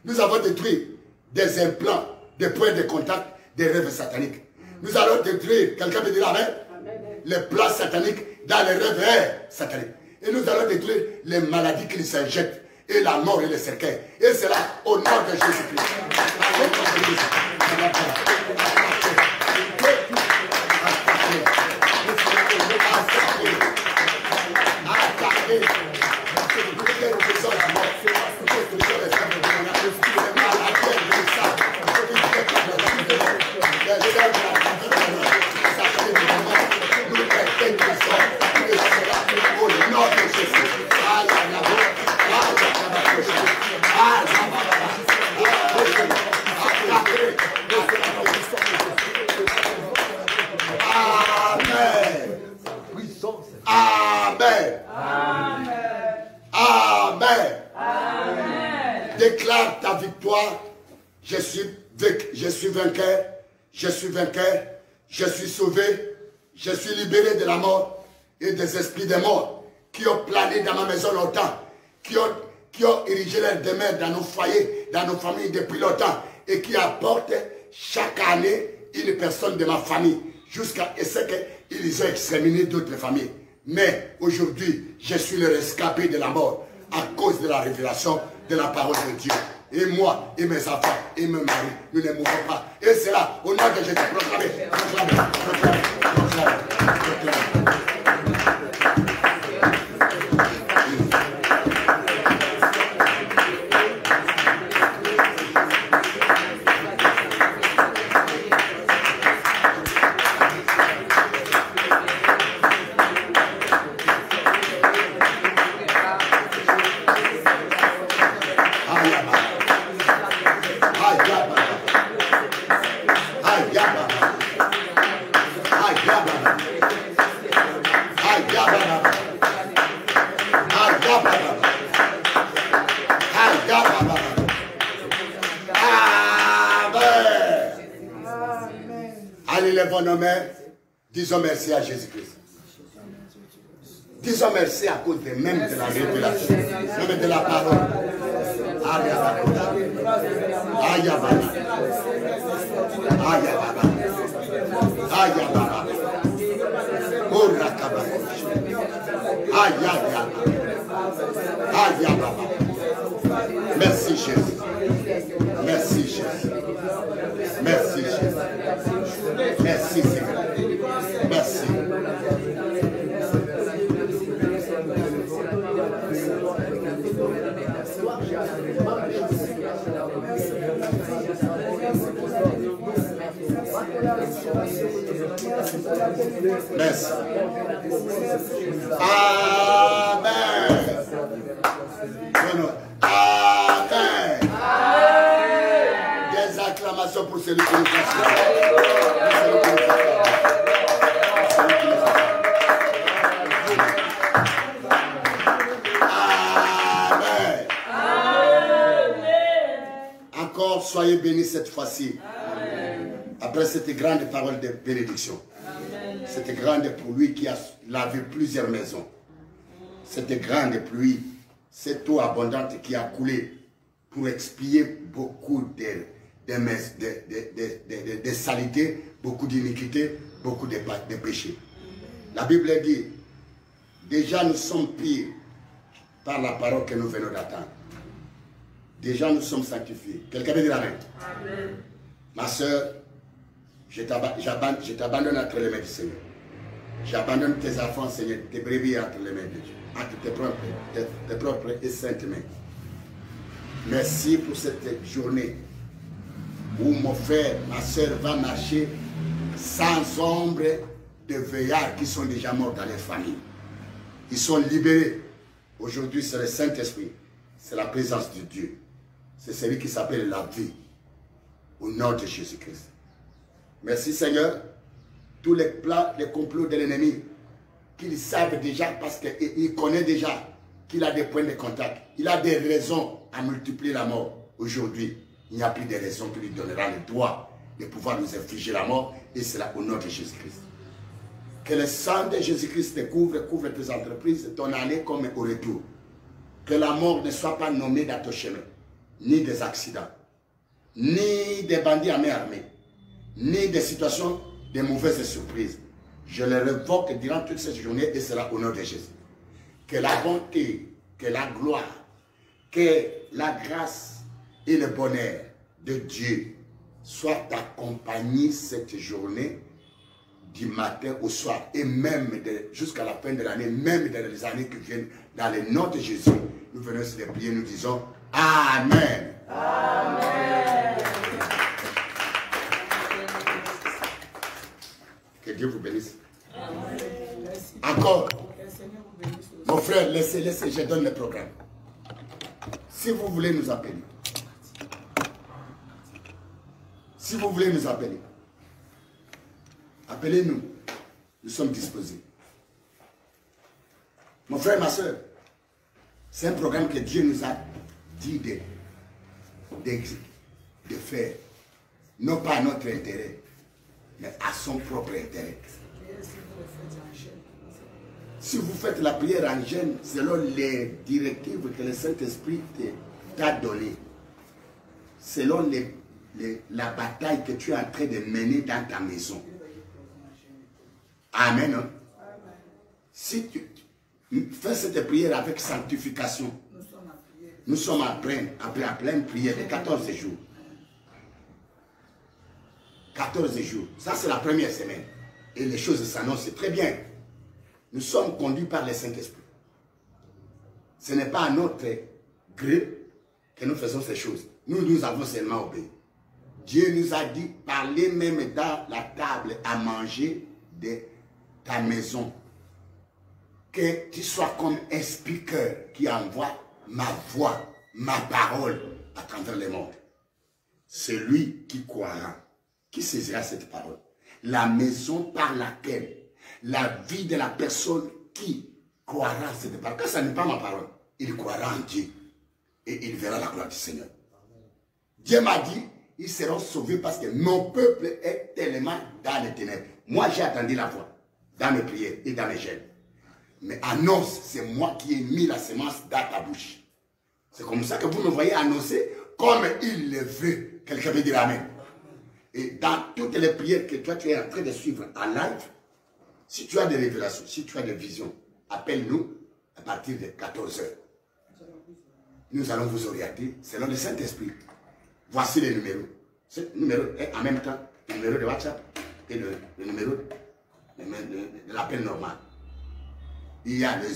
Nous avons détruit des implants, des points de contact des rêves sataniques. Nous allons détruire, quelqu'un peut dire amen? Amen. Les plans sataniques dans les rêves sataniques. Et nous allons détruire les maladies qui s'injectent, et la mort et le cercueil. Et c'est là au nom de Jésus-Christ. Déclare ta victoire. Je suis vainqueur. Je suis vainqueur. Je suis sauvé. Je suis libéré de la mort et des esprits des morts qui ont plané dans ma maison longtemps, qui ont érigé leurs demeures dans nos foyers, dans nos familles depuis longtemps et qui apportent chaque année une personne de ma famille jusqu'à ce qu'ils ont exterminé d'autres familles. Mais aujourd'hui, je suis le rescapé de la mort à cause de la révélation de la parole de Dieu. Et moi, et mes enfants, et mes maris, nous ne mourrons pas. Et c'est là, au nom de Jésus, proclamez, proclamez, proclamez, proclamez, proclamez. Disons merci à Jésus-Christ. Disons merci à cause même de la révélation, même de la parole. Merci Jésus. Merci Jésus. Merci Jésus. Merci Seigneur. Merci. Merci. Amen. Amen. Des acclamations pour celui qui nous soyez bénis cette fois-ci. Après cette grande parole de bénédiction. Amen. Cette grande pluie qui a lavé plusieurs maisons. Cette grande pluie, cette eau abondante qui a coulé pour expier beaucoup de saletés, beaucoup d'iniquités, beaucoup de péchés. La Bible dit, Déjà nous sommes pires par la parole que nous venons d'attendre. Déjà nous sommes sanctifiés. Quelqu'un veut dire amen? Amen. Ma soeur, je t'abandonne entre les mains du Seigneur. J'abandonne tes enfants, Seigneur, tes brebis entre les mains de Dieu, entre tes propres et saintes mains. Merci pour cette journée où mon frère, ma soeur va marcher sans ombre de veillards qui sont déjà morts dans les familles. Ils sont libérés. Aujourd'hui, c'est le Saint-Esprit. C'est la présence de Dieu. C'est celui qui s'appelle la vie. Au nom de Jésus-Christ. Merci Seigneur. Tous les plans, les complots de l'ennemi, qu'ils savent déjà parce qu'il connaît déjà qu'il a des points de contact. Il a des raisons à multiplier la mort. Aujourd'hui, il n'y a plus de raisons qui lui donnera le droit de pouvoir nous infliger la mort. Et c'est là au nom de Jésus-Christ. Que le sang de Jésus-Christ te couvre tes entreprises, ton aller comme au retour. Que la mort ne soit pas nommée dans ton chemin. Ni des accidents, ni des bandits à main armée, ni des situations de mauvaises surprises. Je les révoque durant toute cette journée et cela au nom de Jésus. Que la bonté, que la gloire, que la grâce et le bonheur de Dieu soient accompagnés cette journée du matin au soir et même jusqu'à la fin de l'année, même dans les années qui viennent, dans le nom de Jésus. Nous venons se prier, nous disons Amen. Amen. Que Dieu vous bénisse. Amen. Encore. Mon frère, laissez, je donne le programme. Si vous voulez nous appeler, appelez-nous. Nous sommes disposés. Mon frère, ma soeur, c'est un programme que Dieu nous a dit de faire. Non pas à notre intérêt, mais à son propre intérêt. Si vous faites la prière en jeûne, selon les directives que le Saint-Esprit t'a données, selon la bataille que tu es en train de mener dans ta maison. Amen. Hein? Si tu fais cette prière avec sanctification, nous sommes en pleine prière de 14 jours. 14 jours. Ça, c'est la première semaine. Et les choses s'annoncent très bien. Nous sommes conduits par le Saint-Esprit. Ce n'est pas à notre gré que nous faisons ces choses. Nous avons seulement obéi. Dieu nous a dit, parlez même dans la table à manger de ta maison. Que tu sois comme un speaker qui envoie ma voix, ma parole à travers le monde. Celui qui croira, qui saisira cette parole. La maison par laquelle la vie de la personne qui croira cette parole. Quand ce n'est pas ma parole, il croira en Dieu. Et il verra la gloire du Seigneur. Dieu m'a dit, ils seront sauvés parce que mon peuple est tellement dans les ténèbres. Moi, j'ai attendu la voix dans mes prières et dans mes jeûnes. Mais annonce, c'est moi qui ai mis la semence dans ta bouche. C'est comme ça que vous me voyez annoncer comme il le veut. Quelqu'un veut dire Amen. Et dans toutes les prières que toi tu es en train de suivre en live, si tu as des révélations, si tu as des visions, appelle-nous à partir de 14 h. Nous allons vous orienter selon le Saint-Esprit. Voici les numéros. Ce numéro est en même temps le numéro de WhatsApp et le numéro de l'appel normal. Il y a le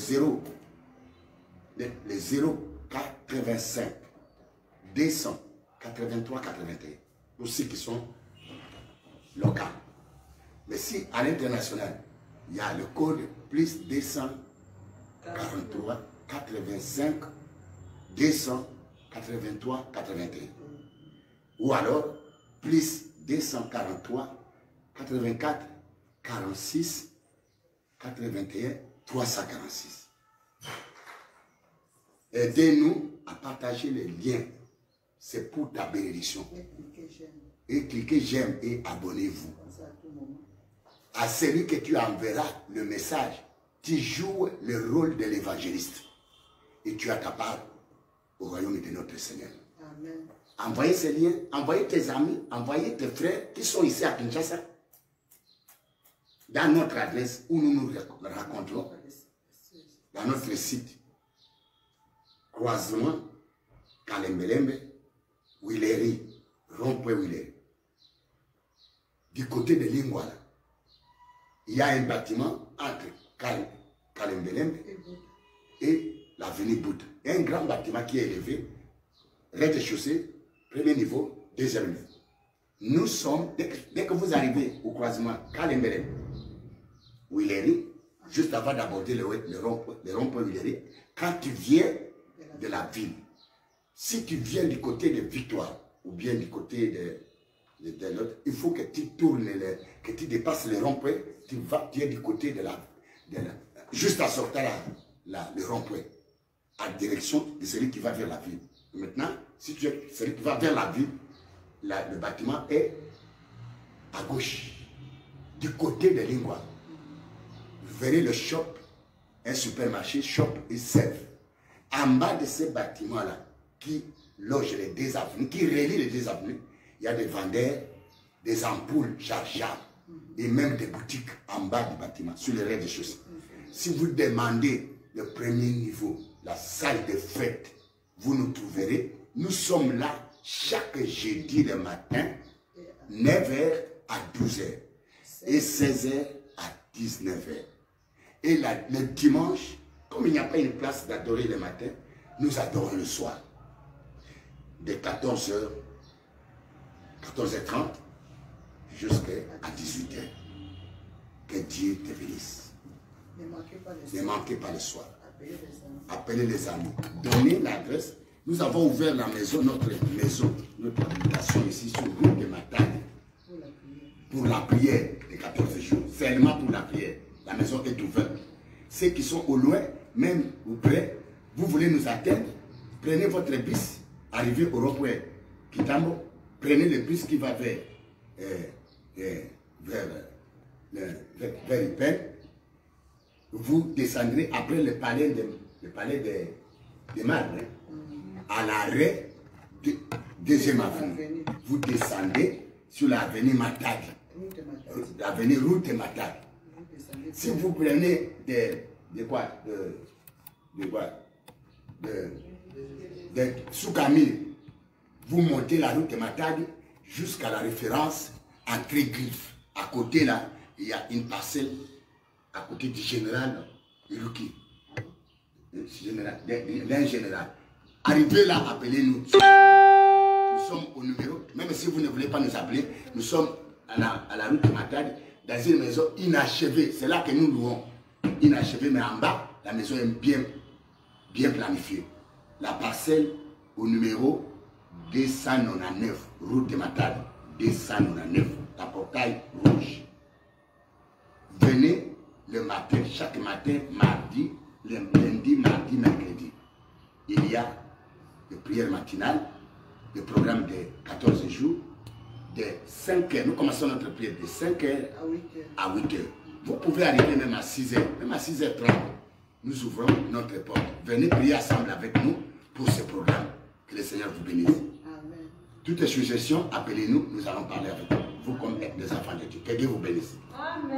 085 200 83 81 pour ceux qui sont locaux. Mais si à l'international, il y a le code plus 243 85 200 83 81. Ou alors plus 243 84 46 81 346. Aidez-nous à partager les liens. C'est pour ta bénédiction. Et cliquez j'aime et abonnez-vous. À celui que tu enverras le message, tu joues le rôle de l'évangéliste. Et tu as ta part au royaume de notre Seigneur. Amen. Envoyez ces liens, envoyez tes amis, envoyez tes frères qui sont ici à Kinshasa. Dans notre adresse où nous nous rencontrons. dans notre site, croisement, Kalembelembe, Wileri, rond-point Wileri. Du côté de Lingwala, il y a un bâtiment entre Kalembelembe et l'avenue Bouddha. Il y a un grand bâtiment qui est élevé, rez-de-chaussée, premier niveau, deuxième niveau. Nous sommes, dès que vous arrivez au croisement Kalembelembe, Wileri, juste avant d'aborder le rond-point Wileri, quand tu viens de la ville, si tu viens du côté de Victoire ou bien du côté de l'autre, il faut que tu tournes, que tu dépasses le rond-point, tu es du côté de la juste à sortir le rond-point, à direction de celui qui va vers la ville. Maintenant, si tu es celui qui va vers la ville, le bâtiment est à gauche, du côté de Lingua. Vous verrez le shop, un supermarché, shop et sève. En bas de ce bâtiment-là, qui loge les deux avenues, qui relie les deux avenues, il y a des vendeurs, des ampoules chargeables et même des boutiques en bas du bâtiment, sur le rez-de-chaussée. Si vous demandez le premier niveau, la salle de fête, vous nous trouverez. Nous sommes là chaque jeudi le matin, 9h à 12h et 16h à 19h. Et le dimanche, comme il n'y a pas une place d'adorer le matin, nous adorons le soir. De 14h, 14h30 jusqu'à 18h. Que Dieu te bénisse. Ne manquez pas le soir. Appelez les amis. Donnez l'adresse. Nous avons ouvert la maison, notre habitation ici sur route de Matane pour la prière de 14 jours. Seulement pour la prière. La maison est ouverte. Ceux qui sont au loin, même ou près, vous voulez nous atteindre, prenez votre bus, arrivez au rond-point Kitambo, prenez le bus qui va vers Ipen. Vous descendrez après le palais de Marne, à l'arrêt de deuxième avenue. Vous descendez sur l'avenue Matag, l'avenue route Matag. Si vous prenez de Soukami, vous montez la route de Matag jusqu'à la référence en Triglyphe. À côté là, il y a une parcelle à côté du général Iruki. D'un général. Arrivez là, appelez-nous. Nous sommes au numéro, même si vous ne voulez pas nous appeler, nous sommes à la route de Matag, dans une maison inachevée. C'est là que nous louons. Inachevée, mais en bas, la maison est bien planifiée. La parcelle au numéro 299, route de Matag, 299, la portail rouge. Venez le matin, chaque matin, mardi, lundi, mardi, mercredi. Il y a de prières matinales, le programme de 14 jours, de 5 heures. Nous commençons notre prière de 5 heures à 8 heures. Vous pouvez arriver même à 6 heures, même à 6h30. Nous ouvrons notre porte. Venez prier ensemble avec nous pour ce programme. Que le Seigneur vous bénisse. Amen. Toutes les suggestions, appelez-nous, nous allons parler avec vous. Vous comme des enfants de Dieu. Que Dieu vous bénisse. Amen.